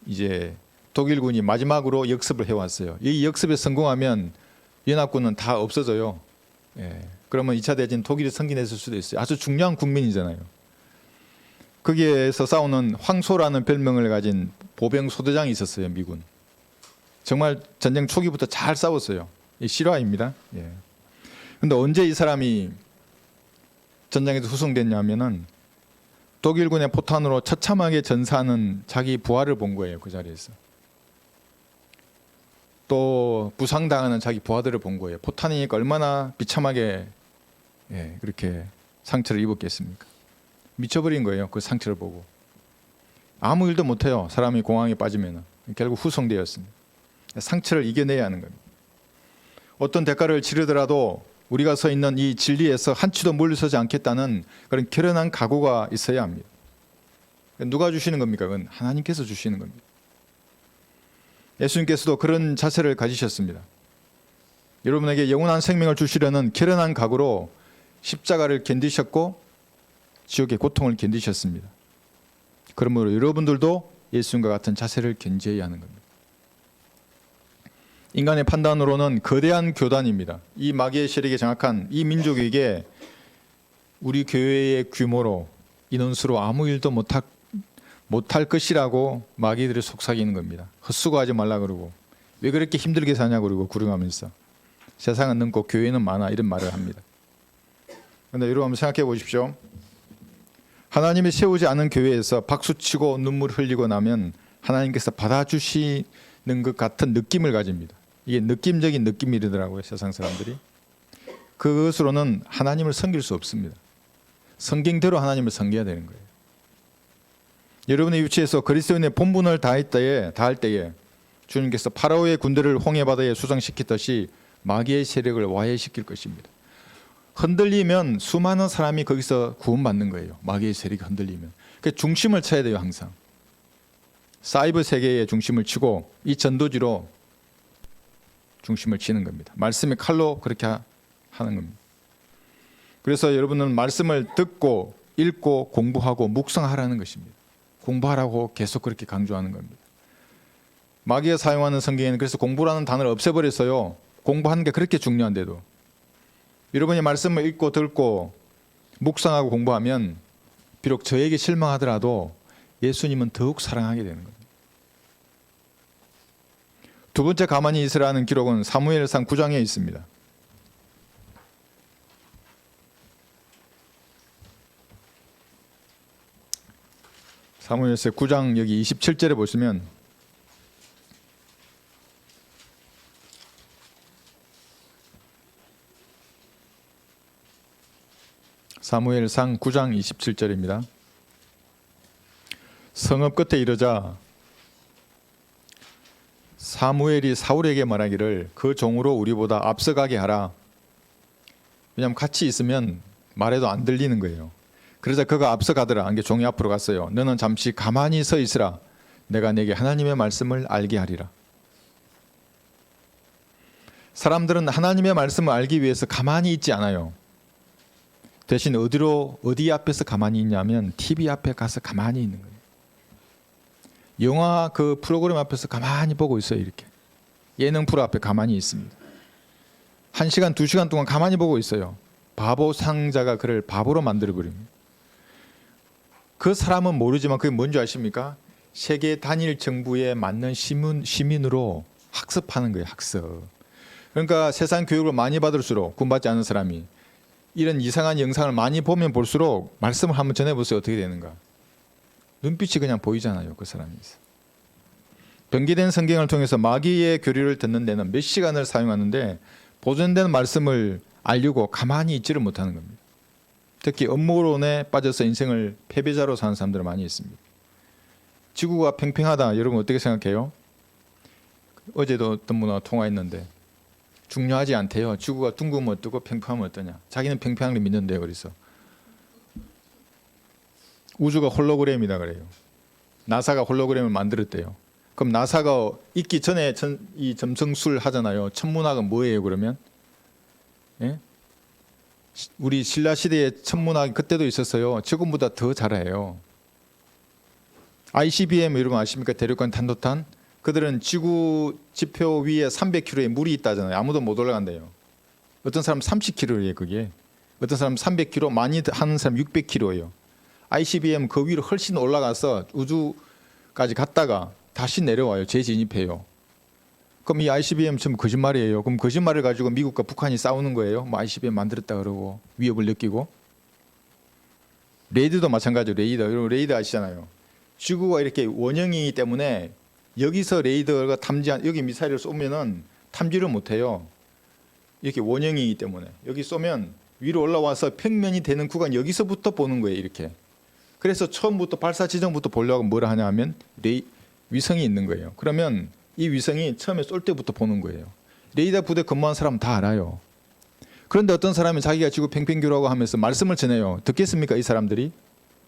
이제 독일군이 마지막으로 역습을 해왔어요. 이 역습에 성공하면 연합군은 다 없어져요. 그러면 2차 대전 독일이 승리했을 수도 있어요. 아주 중요한 국민이잖아요. 거기에서 싸우는 황소라는 별명을 가진 보병 소대장이 있었어요. 미군. 정말 전쟁 초기부터 잘 싸웠어요. 실화입니다. 그런데 언제 이 사람이 전장에서 후송됐냐면은 독일군의 포탄으로 처참하게 전사하는 자기 부하를 본 거예요. 그 자리에서. 또 부상당하는 자기 부하들을 본 거예요. 포탄이니까 얼마나 비참하게 그렇게 상처를 입었겠습니까? 미쳐버린 거예요. 그 상처를 보고. 아무 일도 못해요. 사람이 공황에 빠지면. 결국 후송되었습니다. 상처를 이겨내야 하는 겁니다. 어떤 대가를 치르더라도 우리가 서 있는 이 진리에서 한치도 물러서지 않겠다는 그런 결연한 각오가 있어야 합니다. 누가 주시는 겁니까? 그건 하나님께서 주시는 겁니다. 예수님께서도 그런 자세를 가지셨습니다. 여러분에게 영원한 생명을 주시려는 결연한 각오로 십자가를 견디셨고 지옥의 고통을 견디셨습니다. 그러므로 여러분들도 예수님과 같은 자세를 견지해야 하는 겁니다. 인간의 판단으로는 거대한 교단입니다. 이 마귀의 세력이 장악한 이 민족에게 우리 교회의 규모로 인원수로 아무 일도 못할 것이라고 마귀들이 속삭이는 겁니다. 헛수고하지 말라 그러고, 왜 그렇게 힘들게 사냐 그러고 구령하면서 세상은 넓고 교회는 많아, 이런 말을 합니다. 그런데 여러분 한번 생각해 보십시오. 하나님이 세우지 않은 교회에서 박수치고 눈물 흘리고 나면 하나님께서 받아주시는 것 같은 느낌을 가집니다. 이게 느낌적인 느낌이더라고요. 세상 사람들이. 그것으로는 하나님을 섬길 수 없습니다. 성경대로 하나님을 섬겨야 되는 거예요. 여러분의 위치에서 그리스도인의 본분을 다할 때에 주님께서 파라오의 군대를 홍해바다에 수장시키듯이 마귀의 세력을 와해시킬 것입니다. 흔들리면 수많은 사람이 거기서 구원받는 거예요. 마귀의 세력이 흔들리면. 그 중심을 쳐야 돼요. 항상. 사이버 세계의 중심을 치고 이 전도지로 중심을 치는 겁니다. 말씀의 칼로 그렇게 하는 겁니다. 그래서 여러분은 말씀을 듣고 읽고 공부하고 묵상하라는 것입니다. 공부하라고 계속 그렇게 강조하는 겁니다. 마귀가 사용하는 성경에는 그래서 공부라는 단어를 없애버렸어요. 공부하는 게 그렇게 중요한데도. 여러분이 말씀을 읽고 듣고 묵상하고 공부하면 비록 저에게 실망하더라도 예수님은 더욱 사랑하게 되는 겁니다. 두 번째 가만히 있으라는 기록은 사무엘상 9장에 있습니다. 사무엘상 9장 여기 27절에 보시면 사무엘상 9장 27절입니다. 성읍 끝에 이르자 사무엘이 사울에게 말하기를 그 종으로 우리보다 앞서가게 하라. 왜냐하면 같이 있으면 말해도 안 들리는 거예요. 그러자 그가 앞서가더라. 이게 종이 앞으로 갔어요. 너는 잠시 가만히 서 있으라. 내가 내게 하나님의 말씀을 알게 하리라. 사람들은 하나님의 말씀을 알기 위해서 가만히 있지 않아요. 대신 어디 앞에서 가만히 있냐면 TV 앞에 가서 가만히 있는 거예요. 영화 그 프로그램 앞에서 가만히 보고 있어요. 이렇게 예능 프로 앞에 가만히 있습니다. 1시간 2시간 동안 가만히 보고 있어요. 바보 상자가 그를 바보로 만들어 버립니다. 그 사람은 모르지만 그게 뭔지 아십니까? 세계 단일 정부에 맞는 시민으로 학습하는 거예요. 학습. 그러니까 세상 교육을 많이 받을수록 구원받지 않은 사람이 이런 이상한 영상을 많이 보면 볼수록 말씀을 한번 전해보세요. 어떻게 되는가? 눈빛이 그냥 보이잖아요. 그 사람이. 변기된 성경을 통해서 마귀의 교리를 듣는 데는 몇 시간을 사용하는데 보존된 말씀을 알려고 가만히 있지를 못하는 겁니다. 특히 업무론에 빠져서 인생을 패배자로 사는 사람들은 많이 있습니다. 지구가 팽팽하다. 여러분 어떻게 생각해요? 어제도 어떤 분하고 통화했는데 중요하지 않대요. 지구가 둥그면 어떠고 팽팽하면 어떠냐. 자기는 팽팽한 걸 믿는데요. 그래서 우주가 홀로그램이다 그래요. 나사가 홀로그램을 만들었대요. 그럼 나사가 있기 전에 이 점성술 하잖아요. 천문학은 뭐예요 그러면? 예? 우리 신라 시대의 천문학이 그때도 있었어요. 지금보다 더 잘해요. ICBM 이런 거 아십니까? 대륙간 탄도탄. 그들은 지구 지표 위에 300km의 물이 있다잖아요. 아무도 못 올라간대요. 어떤 사람 30km예요 그게. 어떤 사람 300km, 많이 하는 사람 600km예요. ICBM 그 위로 훨씬 올라가서 우주까지 갔다가 다시 내려와요. 재진입해요. 그럼 이 ICBM 전부 거짓말이에요. 그럼 거짓말을 가지고 미국과 북한이 싸우는 거예요. 뭐 ICBM 만들었다 그러고 위협을 느끼고. 레이더도 마찬가지로 레이더. 여러분 레이더 아시잖아요. 지구가 이렇게 원형이기 때문에 여기서 레이더가 여기 미사일을 쏘면은 탐지를 못해요. 이렇게 원형이기 때문에 여기 쏘면 위로 올라와서 평면이 되는 구간 여기서부터 보는 거예요. 이렇게. 그래서 처음부터 발사 지점부터 보려고 뭐라 하냐 하면 위성이 있는 거예요. 그러면 이 위성이 처음에 쏠 때부터 보는 거예요. 레이더 부대 근무한 사람 다 알아요. 그런데 어떤 사람이 자기가 지구 팽팽교라고 하면서 말씀을 전해요. 듣겠습니까? 이 사람들이?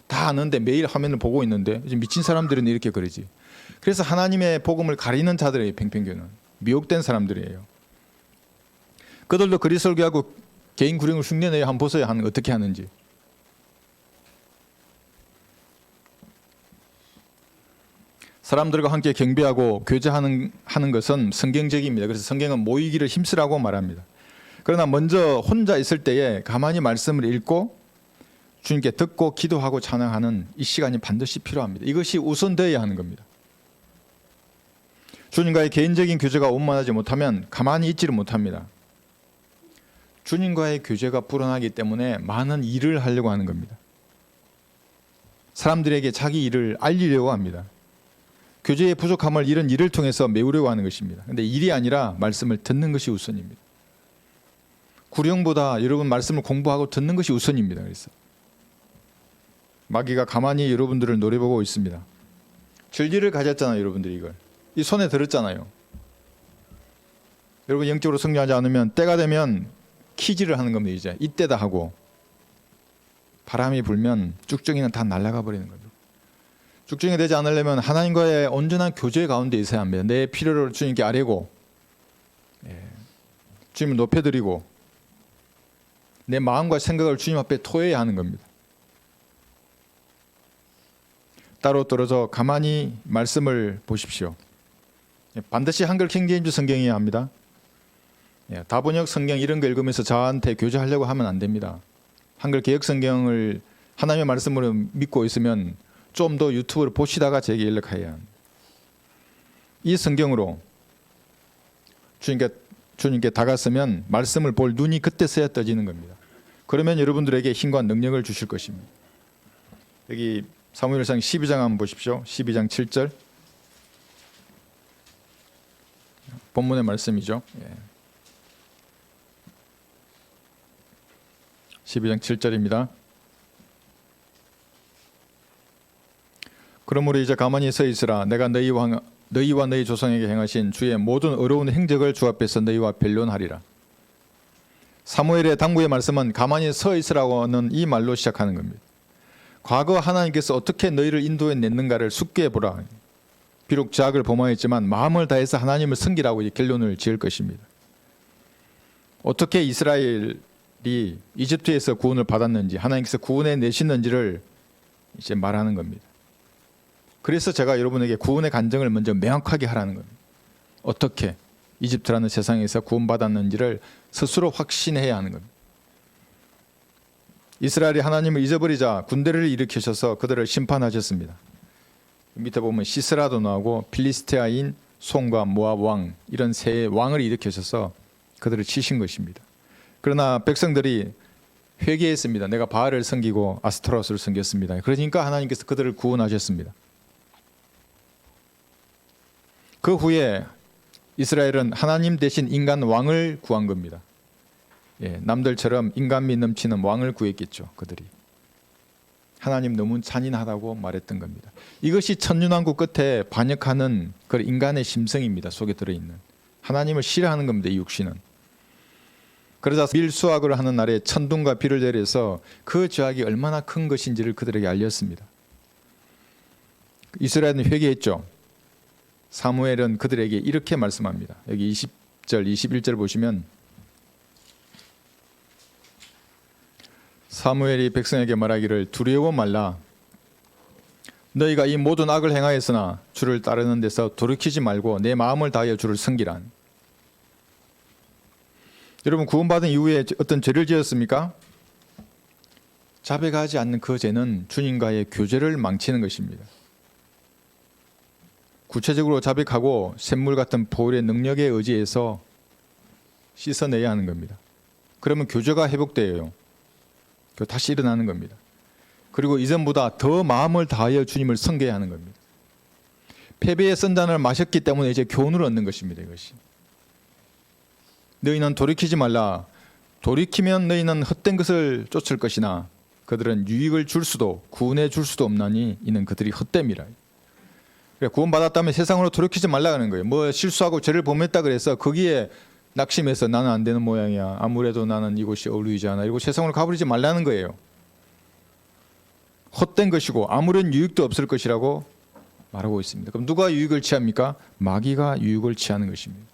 다 아는데 매일 화면을 보고 있는데 미친 사람들은 이렇게 그러지. 그래서 하나님의 복음을 가리는 자들이에요. 팽팽교는. 미혹된 사람들이에요. 그들도 그리 설교하고 개인 구령을 흉내내야 한번 보세요. 어떻게 하는지. 사람들과 함께 경배하고 교제하는 것은 성경적입니다. 그래서 성경은 모이기를 힘쓰라고 말합니다. 그러나 먼저 혼자 있을 때에 가만히 말씀을 읽고 주님께 듣고 기도하고 찬양하는 이 시간이 반드시 필요합니다. 이것이 우선되어야 하는 겁니다. 주님과의 개인적인 교제가 원만하지 못하면 가만히 있지를 못합니다. 주님과의 교제가 불안하기 때문에 많은 일을 하려고 하는 겁니다. 사람들에게 자기 일을 알리려고 합니다. 교제의 부족함을 이런 일을 통해서 메우려고 하는 것입니다. 그런데 일이 아니라 말씀을 듣는 것이 우선입니다. 구령보다 여러분 말씀을 공부하고 듣는 것이 우선입니다. 그래서 마귀가 가만히 여러분들을 노려보고 있습니다. 진리를 가졌잖아요. 여러분들이 이걸. 이 손에 들었잖아요. 여러분 영적으로 성장하지 않으면 때가 되면 키지를 하는 겁니다. 이제 이때다 하고 바람이 불면 쭉정이는 다 날아가 버리는 거죠. 쭉정이 되지 않으려면 하나님과의 온전한 교제 가운데 있어야 합니다. 내 필요를 주님께 아뢰고 주님을 높여드리고 내 마음과 생각을 주님 앞에 토해야 하는 겁니다. 따로 떨어져 가만히 말씀을 보십시오. 반드시 한글 킹제임스 성경이어야 합니다. 다번역 성경 이런 거 읽으면서 저한테 교제하려고 하면 안 됩니다. 한글 개역 성경을 하나님의 말씀으로 믿고 있으면 좀 더 유튜브를 보시다가 제게 연락해야 합니다. 이 성경으로 주님께 다갔으면 말씀을 볼 눈이 그때서야 떠지는 겁니다. 그러면 여러분들에게 힘과 능력을 주실 것입니다. 여기 사무엘상 12장 한번 보십시오. 12장 7절 본문의 말씀이죠. 12장 7절입니다. 그러므로 이제 가만히 서 있으라. 내가 너희와 너희 조상에게 행하신 주의 모든 어려운 행적을 주 앞에서 너희와 변론하리라. 사무엘의 당부의 말씀은 가만히 서 있으라고 하는 이 말로 시작하는 겁니다. 과거 하나님께서 어떻게 너희를 인도해 냈는가를 숙고해 보라. 비록 죄악을 범하였지만 마음을 다해서 하나님을 섬기라고 이제 결론을 지을 것입니다. 어떻게 이스라엘이 이집트에서 구원을 받았는지, 하나님께서 구원해 내시는지를 이제 말하는 겁니다. 그래서 제가 여러분에게 구원의 간증을 먼저 명확하게 하라는 겁니다. 어떻게 이집트라는 세상에서 구원받았는지를 스스로 확신해야 하는 겁니다. 이스라엘이 하나님을 잊어버리자 군대를 일으키셔서 그들을 심판하셨습니다. 밑에 보면 시스라도 나오고 필리스테아인 송과 모압 왕, 이런 세 왕을 일으키셔서 그들을 치신 것입니다. 그러나 백성들이 회개했습니다. 내가 바알을 섬기고 아스타로스를 섬겼습니다. 그러니까 하나님께서 그들을 구원하셨습니다. 그 후에 이스라엘은 하나님 대신 인간 왕을 구한 겁니다. 남들처럼 인간미 넘치는 왕을 구했겠죠. 그들이 하나님 너무 잔인하다고 말했던 겁니다. 이것이 천년왕국 끝에 반역하는 그 인간의 심성입니다. 속에 들어있는 하나님을 싫어하는 겁니다. 이 육신은. 그러자 밀수학을 하는 날에 천둥과 비를 내려서 그 죄악이 얼마나 큰 것인지를 그들에게 알렸습니다. 이스라엘은 회개했죠. 사무엘은 그들에게 이렇게 말씀합니다. 여기 20절 21절 보시면 사무엘이 백성에게 말하기를 두려워 말라. 너희가 이 모든 악을 행하였으나 주를 따르는 데서 돌이키지 말고 내 마음을 다하여 주를 섬기란. 여러분, 구원받은 이후에 어떤 죄를 지었습니까? 자백하지 않는 그 죄는 주님과의 교제를 망치는 것입니다. 구체적으로 자백하고 샘물 같은 보혈의 능력에 의지해서 씻어내야 하는 겁니다. 그러면 교제가 회복돼요. 다시 일어나는 겁니다. 그리고 이전보다 더 마음을 다하여 주님을 섬겨야 하는 겁니다. 패배의 선잔을 마셨기 때문에 이제 교훈을 얻는 것입니다. 이것이. 너희는 돌이키지 말라. 돌이키면 너희는 헛된 것을 쫓을 것이나 그들은 유익을 줄 수도 구원해 줄 수도 없나니 이는 그들이 헛됨이라. 구원받았다면 세상으로 돌이키지 말라는 거예요. 뭐 실수하고 죄를 범했다 그래서 거기에 낙심해서 나는 안 되는 모양이야. 아무래도 나는 이곳이 어울리지 않아. 이거 세상으로 가버리지 말라는 거예요. 헛된 것이고 아무런 유익도 없을 것이라고 말하고 있습니다. 그럼 누가 유익을 취합니까? 마귀가 유익을 취하는 것입니다.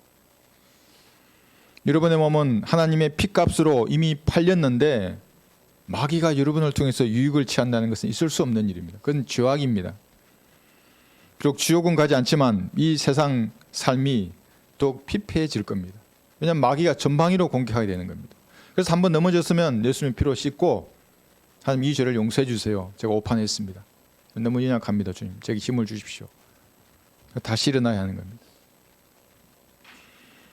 여러분의 몸은 하나님의 피값으로 이미 팔렸는데 마귀가 여러분을 통해서 유익을 취한다는 것은 있을 수 없는 일입니다. 그건 죄악입니다. 비록 지옥은 가지 않지만 이 세상 삶이 더욱 피폐해질 겁니다. 왜냐하면 마귀가 전방위로 공격하게 되는 겁니다. 그래서 한번 넘어졌으면 예수님 피로 씻고 하나님 이 죄를 용서해 주세요. 제가 오판했습니다. 너무 연약합니다. 주님, 제게 힘을 주십시오. 다시 일어나야 하는 겁니다.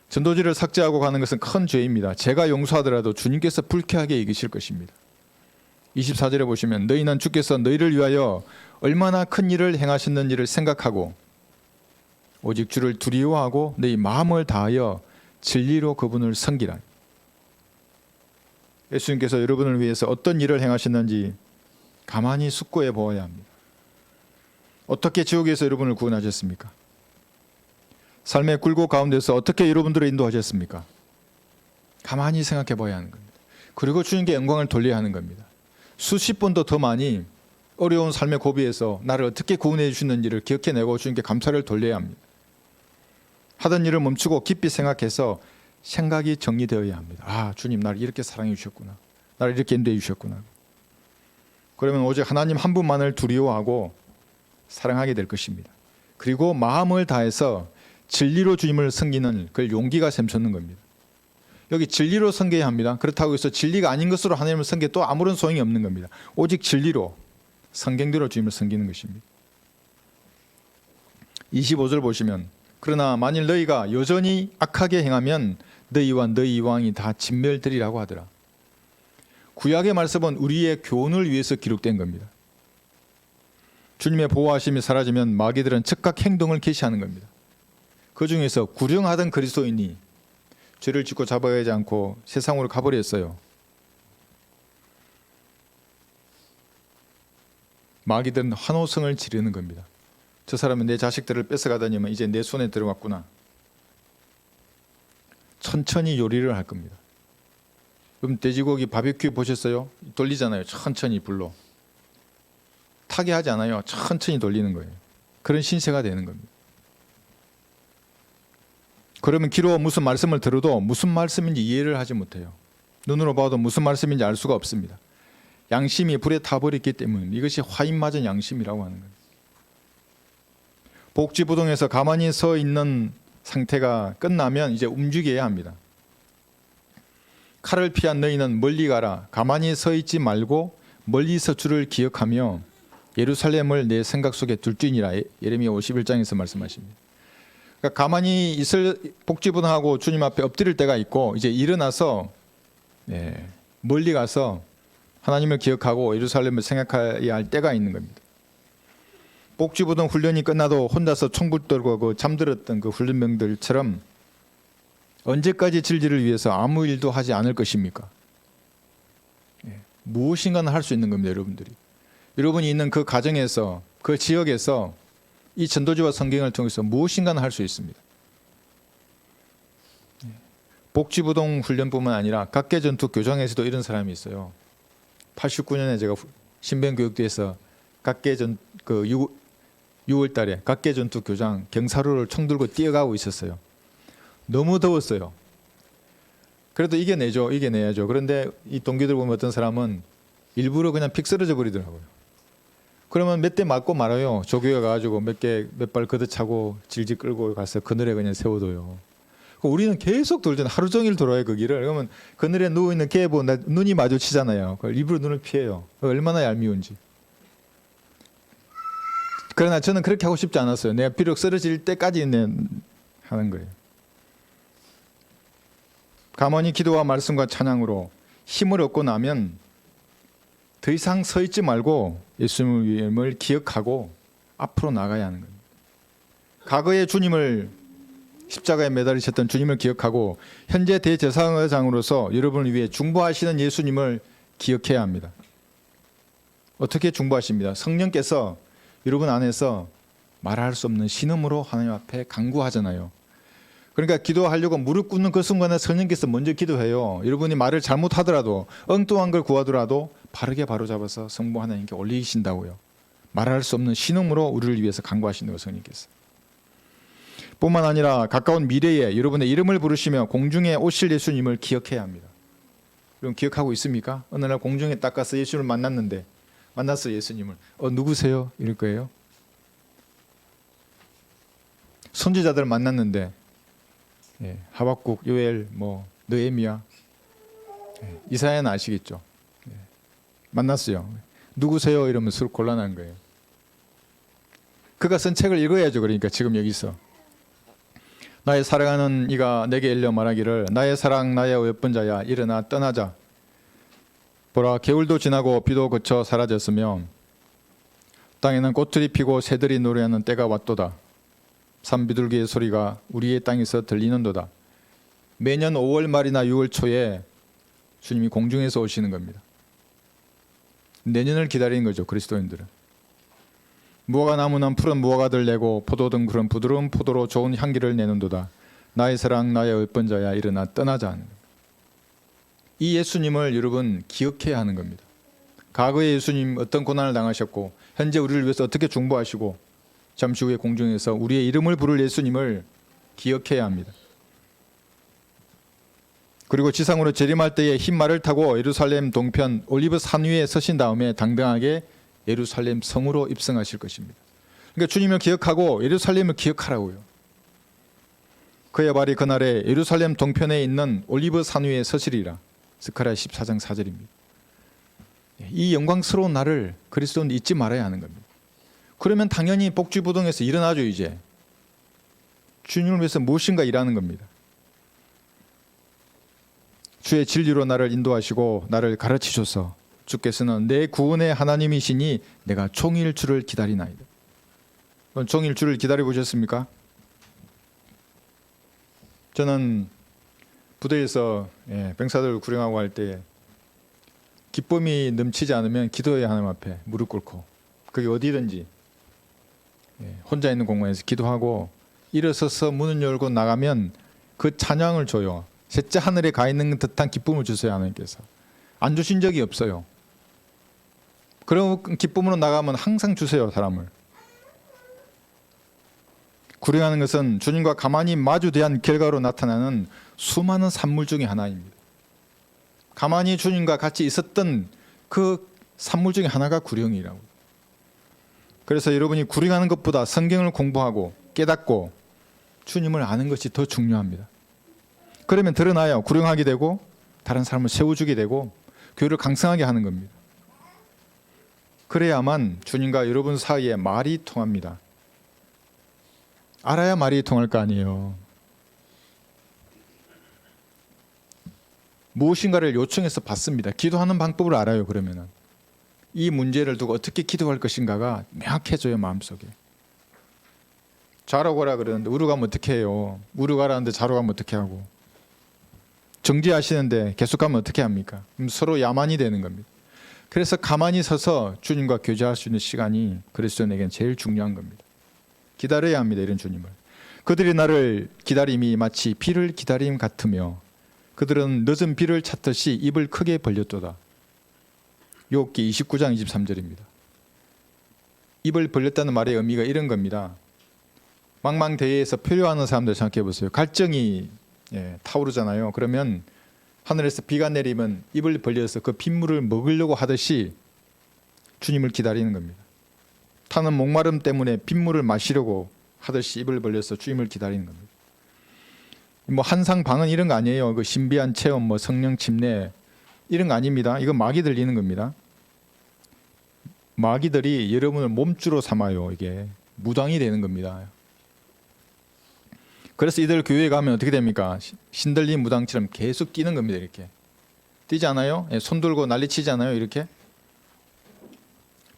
전도지를 삭제하고 가는 것은 큰 죄입니다. 제가 용서하더라도 주님께서 불쾌하게 여기실 것입니다. 24절에 보시면 너희는 주께서 너희를 위하여 얼마나 큰 일을 행하셨는지를 생각하고 오직 주를 두려워하고 너희 마음을 다하여 진리로 그분을 섬기라. 예수님께서 여러분을 위해서 어떤 일을 행하셨는지 가만히 숙고해 보아야 합니다. 어떻게 지옥에서 여러분을 구원하셨습니까? 삶의 굴곡 가운데서 어떻게 여러분들을 인도하셨습니까? 가만히 생각해 봐야 하는 겁니다. 그리고 주님께 영광을 돌려야 하는 겁니다. 수십 번도 더 많이 어려운 삶의 고비에서 나를 어떻게 구원해 주시는지를 기억해내고 주님께 감사를 돌려야 합니다. 하던 일을 멈추고 깊이 생각해서 생각이 정리되어야 합니다. 아, 주님 나를 이렇게 사랑해 주셨구나. 나를 이렇게 인도해 주셨구나. 그러면 오직 하나님 한 분만을 두려워하고 사랑하게 될 것입니다. 그리고 마음을 다해서 진리로 주님을 섬기는 그 용기가 샘솟는 겁니다. 여기 진리로 섬겨야 합니다. 그렇다고 해서 진리가 아닌 것으로 하나님을 섬겨 또 아무런 소용이 없는 겁니다. 오직 진리로 성경대로 주님을 섬기는 것입니다. 25절 보시면 그러나 만일 너희가 여전히 악하게 행하면 너희와 너희 왕이 다 진멸되리라고 하더라. 구약의 말씀은 우리의 교훈을 위해서 기록된 겁니다. 주님의 보호하심이 사라지면 마귀들은 즉각 행동을 개시하는 겁니다. 그 중에서 구령하던 그리스도인이 죄를 짓고 잡아야지 않고 세상으로 가버렸어요. 마귀들은 환호성을 지르는 겁니다. 저 사람은 내 자식들을 뺏어가다니면 이제 내 손에 들어왔구나. 천천히 요리를 할 겁니다. 그럼 돼지고기 바비큐 보셨어요? 돌리잖아요. 천천히 불로. 타게 하지 않아요. 천천히 돌리는 거예요. 그런 신세가 되는 겁니다. 그러면 귀로 무슨 말씀을 들어도 무슨 말씀인지 이해를 하지 못해요. 눈으로 봐도 무슨 말씀인지 알 수가 없습니다. 양심이 불에 타버렸기 때문에 이것이 화인맞은 양심이라고 하는 거예요. 복지부동에서 가만히 서 있는 상태가 끝나면 이제 움직여야 합니다. 칼을 피한 너희는 멀리 가라. 가만히 서 있지 말고 멀리서 주를 기억하며 예루살렘을 내 생각 속에 둘지니라. 예레미야 51장에서 말씀하십니다. 그러니까 가만히 있을 복지부동하고 주님 앞에 엎드릴 때가 있고 이제 일어나서 멀리 가서 하나님을 기억하고 예루살렘을 생각해야 할 때가 있는 겁니다. 복지부동 훈련이 끝나도 혼자서 총불 떨고 그 잠들었던 그 훈련병들처럼 언제까지 진리를 위해서 아무 일도 하지 않을 것입니까? 무엇인가는 할 수 있는 겁니다, 여러분들이. 여러분이 있는 그 가정에서, 그 지역에서 이 전도지와 성경을 통해서 무엇인가는 할 수 있습니다. 복지부동 훈련뿐만 아니라 각계전투 교장에서도 이런 사람이 있어요. 89년에 제가 신변교육대에서 각계전 그 6월 달에 각계전투 교장 경사로를 총 들고 뛰어가고 있었어요. 너무 더웠어요. 그래도 이겨내야죠. 그런데 이 동기들 보면 어떤 사람은 일부러 그냥 픽 쓰러져 버리더라고요. 그러면 몇 대 맞고 말아요. 조교가 가가지고 몇 발 걷어차고 질질 끌고 가서 그늘에 그냥 세워둬요. 우리는 계속 돌잖아요. 하루 종일 돌아요, 그 길을. 그러면 그늘에 누워있는 개 보고 눈이 마주치잖아요. 그걸 일부러 눈을 피해요. 얼마나 얄미운지. 그러나 저는 그렇게 하고 싶지 않았어요. 내가 비록 쓰러질 때까지 하는 거예요. 가만히 기도와 말씀과 찬양으로 힘을 얻고 나면 더 이상 서 있지 말고 예수님을 기억하고 앞으로 나가야 하는 겁니다. 과거에 주님을 십자가에 매달리셨던 주님을 기억하고 현재 대제사장으로서 여러분을 위해 중보하시는 예수님을 기억해야 합니다. 어떻게 중보하십니다? 성령께서 여러분 안에서 말할 수 없는 신음으로 하나님 앞에 간구하잖아요. 그러니까 기도하려고 무릎 꿇는 그 순간에 성령께서 먼저 기도해요. 여러분이 말을 잘못하더라도 엉뚱한 걸 구하더라도 바르게 바로잡아서 성부 하나님께 올리신다고요. 말할 수 없는 신음으로 우리를 위해서 간구하시는 거예요, 성령께서. 뿐만 아니라 가까운 미래에 여러분의 이름을 부르시며 공중에 오실 예수님을 기억해야 합니다. 여러분 기억하고 있습니까? 어느 날 공중에 딱 가서 예수님을 만났어 예수님을. 누구세요? 이럴 거예요. 선지자들 만났는데 하박국, 요엘, 느헤미야, 이사야는 아시겠죠? 만났어요. 누구세요? 이러면 서로 곤란한 거예요. 그가 쓴 책을 읽어야죠. 그러니까 지금 여기서 나의 사랑하는 이가 내게 일러 말하기를 나의 사랑 나의 예쁜 자야 일어나 떠나자. 보라 겨울도 지나고 비도 그쳐 사라졌으며 땅에는 꽃들이 피고 새들이 노래하는 때가 왔도다. 산비둘기의 소리가 우리의 땅에서 들리는도다. 매년 5월 말이나 6월 초에 주님이 공중에서 오시는 겁니다. 내년을 기다리는 거죠, 그리스도인들은. 무화과 나무는 푸른 무화과들 내고 포도등 그런 부드러운 포도로 좋은 향기를 내는도다. 나의 사랑 나의 예쁜 자야 일어나 떠나자 하는 겁니다. 이 예수님을 여러분 기억해야 하는 겁니다. 과거에 예수님 어떤 고난을 당하셨고 현재 우리를 위해서 어떻게 중보하시고 잠시 후에 공중에서 우리의 이름을 부를 예수님을 기억해야 합니다. 그리고 지상으로 재림할 때에 흰 말을 타고 예루살렘 동편 올리브 산 위에 서신 다음에 당당하게 예루살렘 성으로 입성하실 것입니다. 그러니까 주님을 기억하고 예루살렘을 기억하라고요. 그의 발이 그날에 예루살렘 동편에 있는 올리브 산 위에 서시리라. 스가랴 14장 4절입니다. 이 영광스러운 날을 그리스도는 잊지 말아야 하는 겁니다. 그러면 당연히 복지부동에서 일어나죠. 이제 주님을 위해서 무엇인가 일하는 겁니다. 주의 진리로 나를 인도하시고 나를 가르치셔서 주께서는 내 구원의 하나님이시니 내가 종일 주를 기다리나이다. 종일 주를 기다려 보셨습니까? 저는 부대에서 병사들 구령하고 할 때 기쁨이 넘치지 않으면 기도해야 하나님 앞에 무릎 꿇고 그게 어디든지 혼자 있는 공간에서 기도하고 일어서서 문을 열고 나가면 그 찬양을 줘요. 셋째 하늘에 가 있는 듯한 기쁨을 주세요. 하나님께서 안 주신 적이 없어요. 그런 기쁨으로 나가면 항상 주세요. 사람을 구령하는 것은 주님과 가만히 마주대한 결과로 나타나는 수많은 산물 중에 하나입니다. 가만히 주님과 같이 있었던 그 산물 중에 하나가 구령이라고. 그래서 여러분이 구령하는 것보다 성경을 공부하고 깨닫고 주님을 아는 것이 더 중요합니다. 그러면 드러나야 구령하게 되고 다른 사람을 세워주게 되고 교회를 강성하게 하는 겁니다. 그래야만 주님과 여러분 사이에 말이 통합니다. 알아야 말이 통할 거 아니에요. 무엇인가를 요청해서 받습니다. 기도하는 방법을 알아요. 그러면은 이 문제를 두고 어떻게 기도할 것인가가 명확해져요. 마음속에. 자러 가라 그러는데 우르 가면 어떻게 해요? 우르 가라는데 자러 가면 어떻게 하고, 정지하시는데 계속 가면 어떻게 합니까? 그럼 서로 야만이 되는 겁니다. 그래서 가만히 서서 주님과 교제할 수 있는 시간이 그리스도인에게는 제일 중요한 겁니다. 기다려야 합니다. 이런 주님을. 그들이 나를 기다림이 마치 비를 기다림 같으며 그들은 늦은 비를 찾듯이 입을 크게 벌렸도다. 욥기 29장 23절입니다. 입을 벌렸다는 말의 의미가 이런 겁니다. 망망대해에서 표류하는 사람들 생각해 보세요. 갈증이 타오르잖아요. 그러면 하늘에서 비가 내리면 입을 벌려서 그 빗물을 먹으려고 하듯이 주님을 기다리는 겁니다. 타는 목마름 때문에 빗물을 마시려고 하듯이 입을 벌려서 주님을 기다리는 겁니다. 뭐 한상 방언 이런 거 아니에요. 그 신비한 체험, 뭐 성령 침례 이런 거 아닙니다. 이건 마귀 들리는 겁니다. 마귀들이 여러분을 몸주로 삼아요. 이게 무당이 되는 겁니다. 그래서 이들 교회에 가면 어떻게 됩니까? 신들린 무당처럼 계속 뛰는 겁니다. 이렇게 뛰지 않아요? 손 들고 난리치지 않아요? 이렇게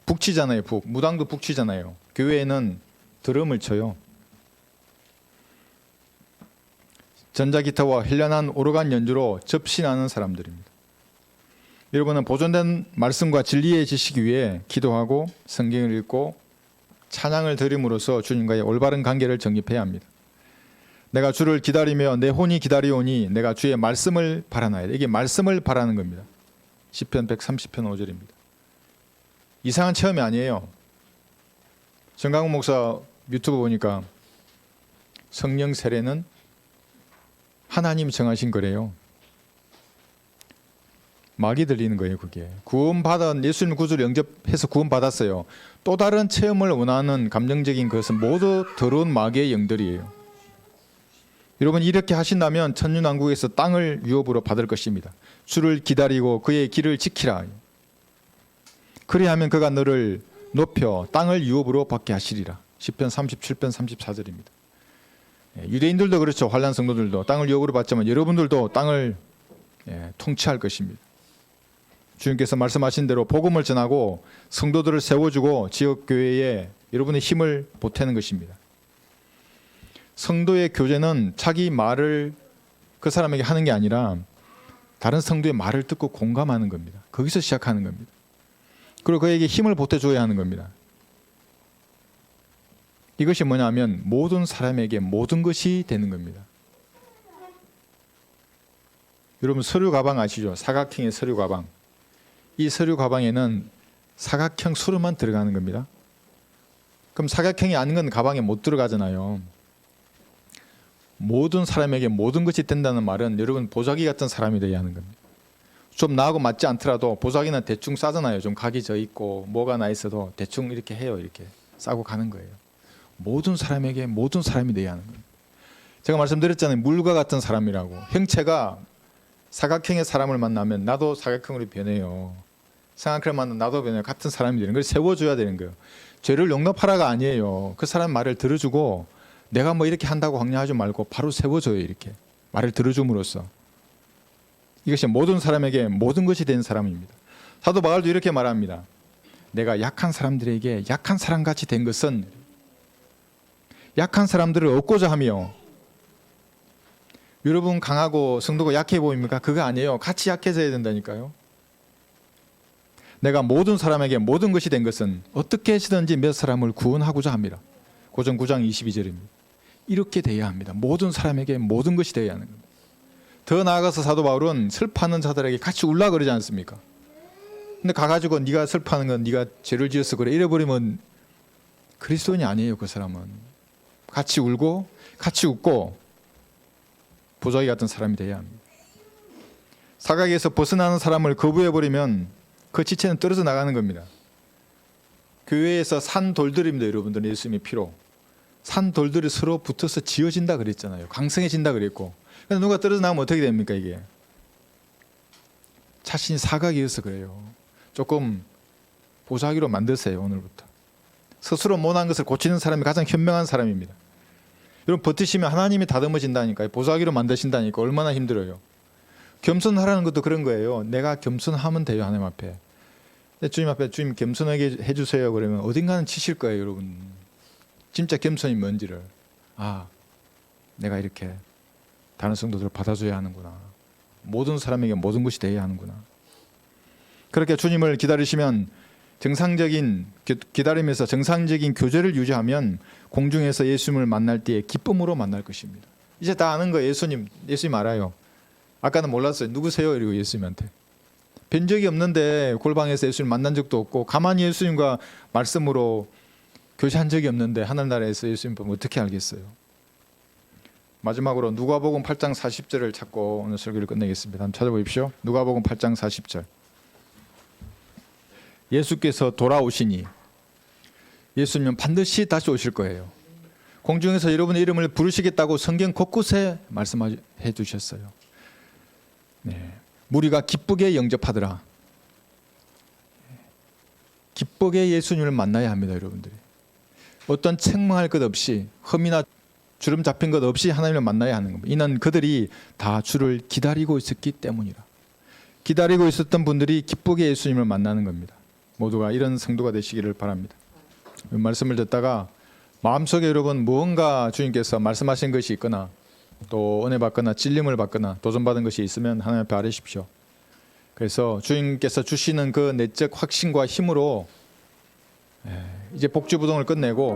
북치잖아요. 무당도 북치잖아요. 교회에는 드럼을 쳐요. 전자기타와 현란한 오르간 연주로 접신하는 사람들입니다. 여러분은 보존된 말씀과 진리의 지식 위에 기도하고 성경을 읽고 찬양을 드림으로써 주님과의 올바른 관계를 정립해야 합니다. 내가 주를 기다리며 내 혼이 기다리오니 내가 주의 말씀을 바라나이다. 이게 말씀을 바라는 겁니다. 시편 130편 5절입니다. 이상한 체험이 아니에요. 정강훈 목사 유튜브 보니까 성령 세례는 하나님이 정하신 거래요. 마귀 들리는 거예요. 그게 구원받은 예수님 구주를 영접해서 구원받았어요. 또 다른 체험을 원하는 감정적인 것은 모두 더러운 마귀의 영들이에요. 여러분 이렇게 하신다면 천년왕국에서 땅을 유업으로 받을 것입니다. 주를 기다리고 그의 길을 지키라. 그리하면 그가 너를 높여 땅을 유업으로 받게 하시리라. 시편 37편 34절입니다. 유대인들도 그렇죠. 환난 성도들도 땅을 유업으로 받지만 여러분들도 땅을 통치할 것입니다. 주님께서 말씀하신 대로 복음을 전하고 성도들을 세워주고 지역교회에 여러분의 힘을 보태는 것입니다. 성도의 교제는 자기 말을 그 사람에게 하는 게 아니라 다른 성도의 말을 듣고 공감하는 겁니다. 거기서 시작하는 겁니다. 그리고 그에게 힘을 보태줘야 하는 겁니다. 이것이 뭐냐면 모든 사람에게 모든 것이 되는 겁니다. 여러분 서류 가방 아시죠? 사각형의 서류 가방. 이 서류 가방에는 사각형 수로만 들어가는 겁니다. 그럼 사각형이 아닌 건 가방에 못 들어가잖아요. 모든 사람에게 모든 것이 된다는 말은 여러분 보자기 같은 사람이 되어야 하는 겁니다. 좀 나하고 맞지 않더라도 보자기는 대충 싸잖아요. 좀 각이 져 있고 뭐가 나 있어도 대충 이렇게 해요. 이렇게 싸고 가는 거예요. 모든 사람에게 모든 사람이 되어야 하는 겁니다. 제가 말씀드렸잖아요. 물과 같은 사람이라고. 형체가 사각형의 사람을 만나면 나도 사각형으로 변해요. 삼각형을 만나면 나도 변해요. 같은 사람이 되는 걸 세워줘야 되는 거예요. 죄를 용납하라가 아니에요. 그 사람 말을 들어주고 내가 뭐 이렇게 한다고 강요하지 말고 바로 세워줘요. 이렇게 말을 들어줌으로써. 이것이 모든 사람에게 모든 것이 된 사람입니다. 사도 바울도 이렇게 말합니다. 내가 약한 사람들에게 약한 사람같이 된 것은 약한 사람들을 얻고자 하며. 여러분 강하고 성도가 약해 보입니까? 그거 아니에요. 같이 약해져야 된다니까요. 내가 모든 사람에게 모든 것이 된 것은 어떻게 해서든지 몇 사람을 구원하고자 합니다. 고전 9장 22절입니다. 이렇게 돼야 합니다. 모든 사람에게 모든 것이 돼야 하는 겁니다. 더 나아가서 사도 바울은 슬퍼하는 자들에게 같이 울라 그러지 않습니까? 근데 가가지고 네가 슬퍼하는 건 네가 죄를 지어서 그래 이래버리면 그리스도인이 아니에요. 그 사람은 같이 울고 같이 웃고 보자기 같은 사람이 돼야 합니다. 사각에서 벗어나는 사람을 거부해버리면 그 지체는 떨어져 나가는 겁니다. 교회에서 산 돌들입니다. 여러분들, 예수님의 피로 산 돌들이 서로 붙어서 지어진다 그랬잖아요. 강성해진다 그랬고, 그래서 누가 떨어져 나가면 어떻게 됩니까? 이게 자신이 사각이어서 그래요. 조금 보자기로 만드세요. 오늘부터 스스로 못한 것을 고치는 사람이 가장 현명한 사람입니다. 여러분, 버티시면 하나님이 다듬어진다니까요. 보자기로 만드신다니까. 얼마나 힘들어요. 겸손하라는 것도 그런 거예요. 내가 겸손하면 돼요. 하나님 앞에. 주님 앞에 주님 겸손하게 해주세요 그러면 어딘가는 치실 거예요. 여러분, 진짜 겸손이 뭔지를. 아, 내가 이렇게 다른 성도들을 받아줘야 하는구나. 모든 사람에게 모든 것이 되어야 하는구나. 그렇게 주님을 기다리시면 정상적인 기다리면서 정상적인 교제를 유지하면 공중에서 예수님을 만날 때에 기쁨으로 만날 것입니다. 이제 다 아는 거예요. 예수님 알아요. 아까는 몰랐어요. 누구세요? 이러고 예수님한테 뵌 적이 없는데, 골방에서 예수님 만난 적도 없고 가만히 예수님과 말씀으로 교제한 적이 없는데 하늘나라에서 예수님 보면 어떻게 알겠어요? 마지막으로 누가복음 8장 40절을 찾고 오늘 설교를 끝내겠습니다. 한번 찾아보십시오. 누가복음 8장 40절. 예수께서 돌아오시니, 예수님은 반드시 다시 오실 거예요. 공중에서 여러분의 이름을 부르시겠다고 성경 곳곳에 말씀해 주셨어요. 네. 무리가 기쁘게 영접하더라. 기쁘게 예수님을 만나야 합니다. 여러분들이 어떤 책망할 것 없이, 흠이나 주름 잡힌 것 없이 하나님을 만나야 하는 겁니다. 이는 그들이 다 주를 기다리고 있었기 때문이라. 기다리고 있었던 분들이 기쁘게 예수님을 만나는 겁니다. 모두가 이런 성도가 되시기를 바랍니다. 말씀을 듣다가 마음속에 여러분 무언가 주님께서 말씀하신 것이 있거나 또 은혜 받거나 찔림을 받거나 도전받은 것이 있으면 하나님 앞에 아뢰십시오. 그래서 주님께서 주시는 그 내적 확신과 힘으로 이제 복주부동을 끝내고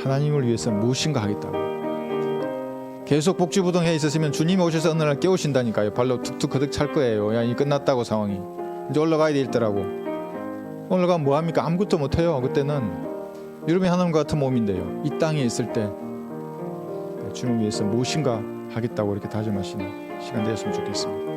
하나님을 위해서 무엇인가 하겠다고. 계속 복주부동해 있었으면 주님이 오셔서 어느 날 깨우신다니까요. 발로 툭툭 거득 찰 거예요. 야, 이 끝났다고 상황이. 이제 올라가야 되더라고. 올라가면 뭐합니까? 아무것도 못해요. 그때는 여러분이 하나님과 같은 몸인데요. 이 땅에 있을 때 주님을 위해서 무엇인가 하겠다고 이렇게 다짐하시는 시간 되었으면 좋겠습니다.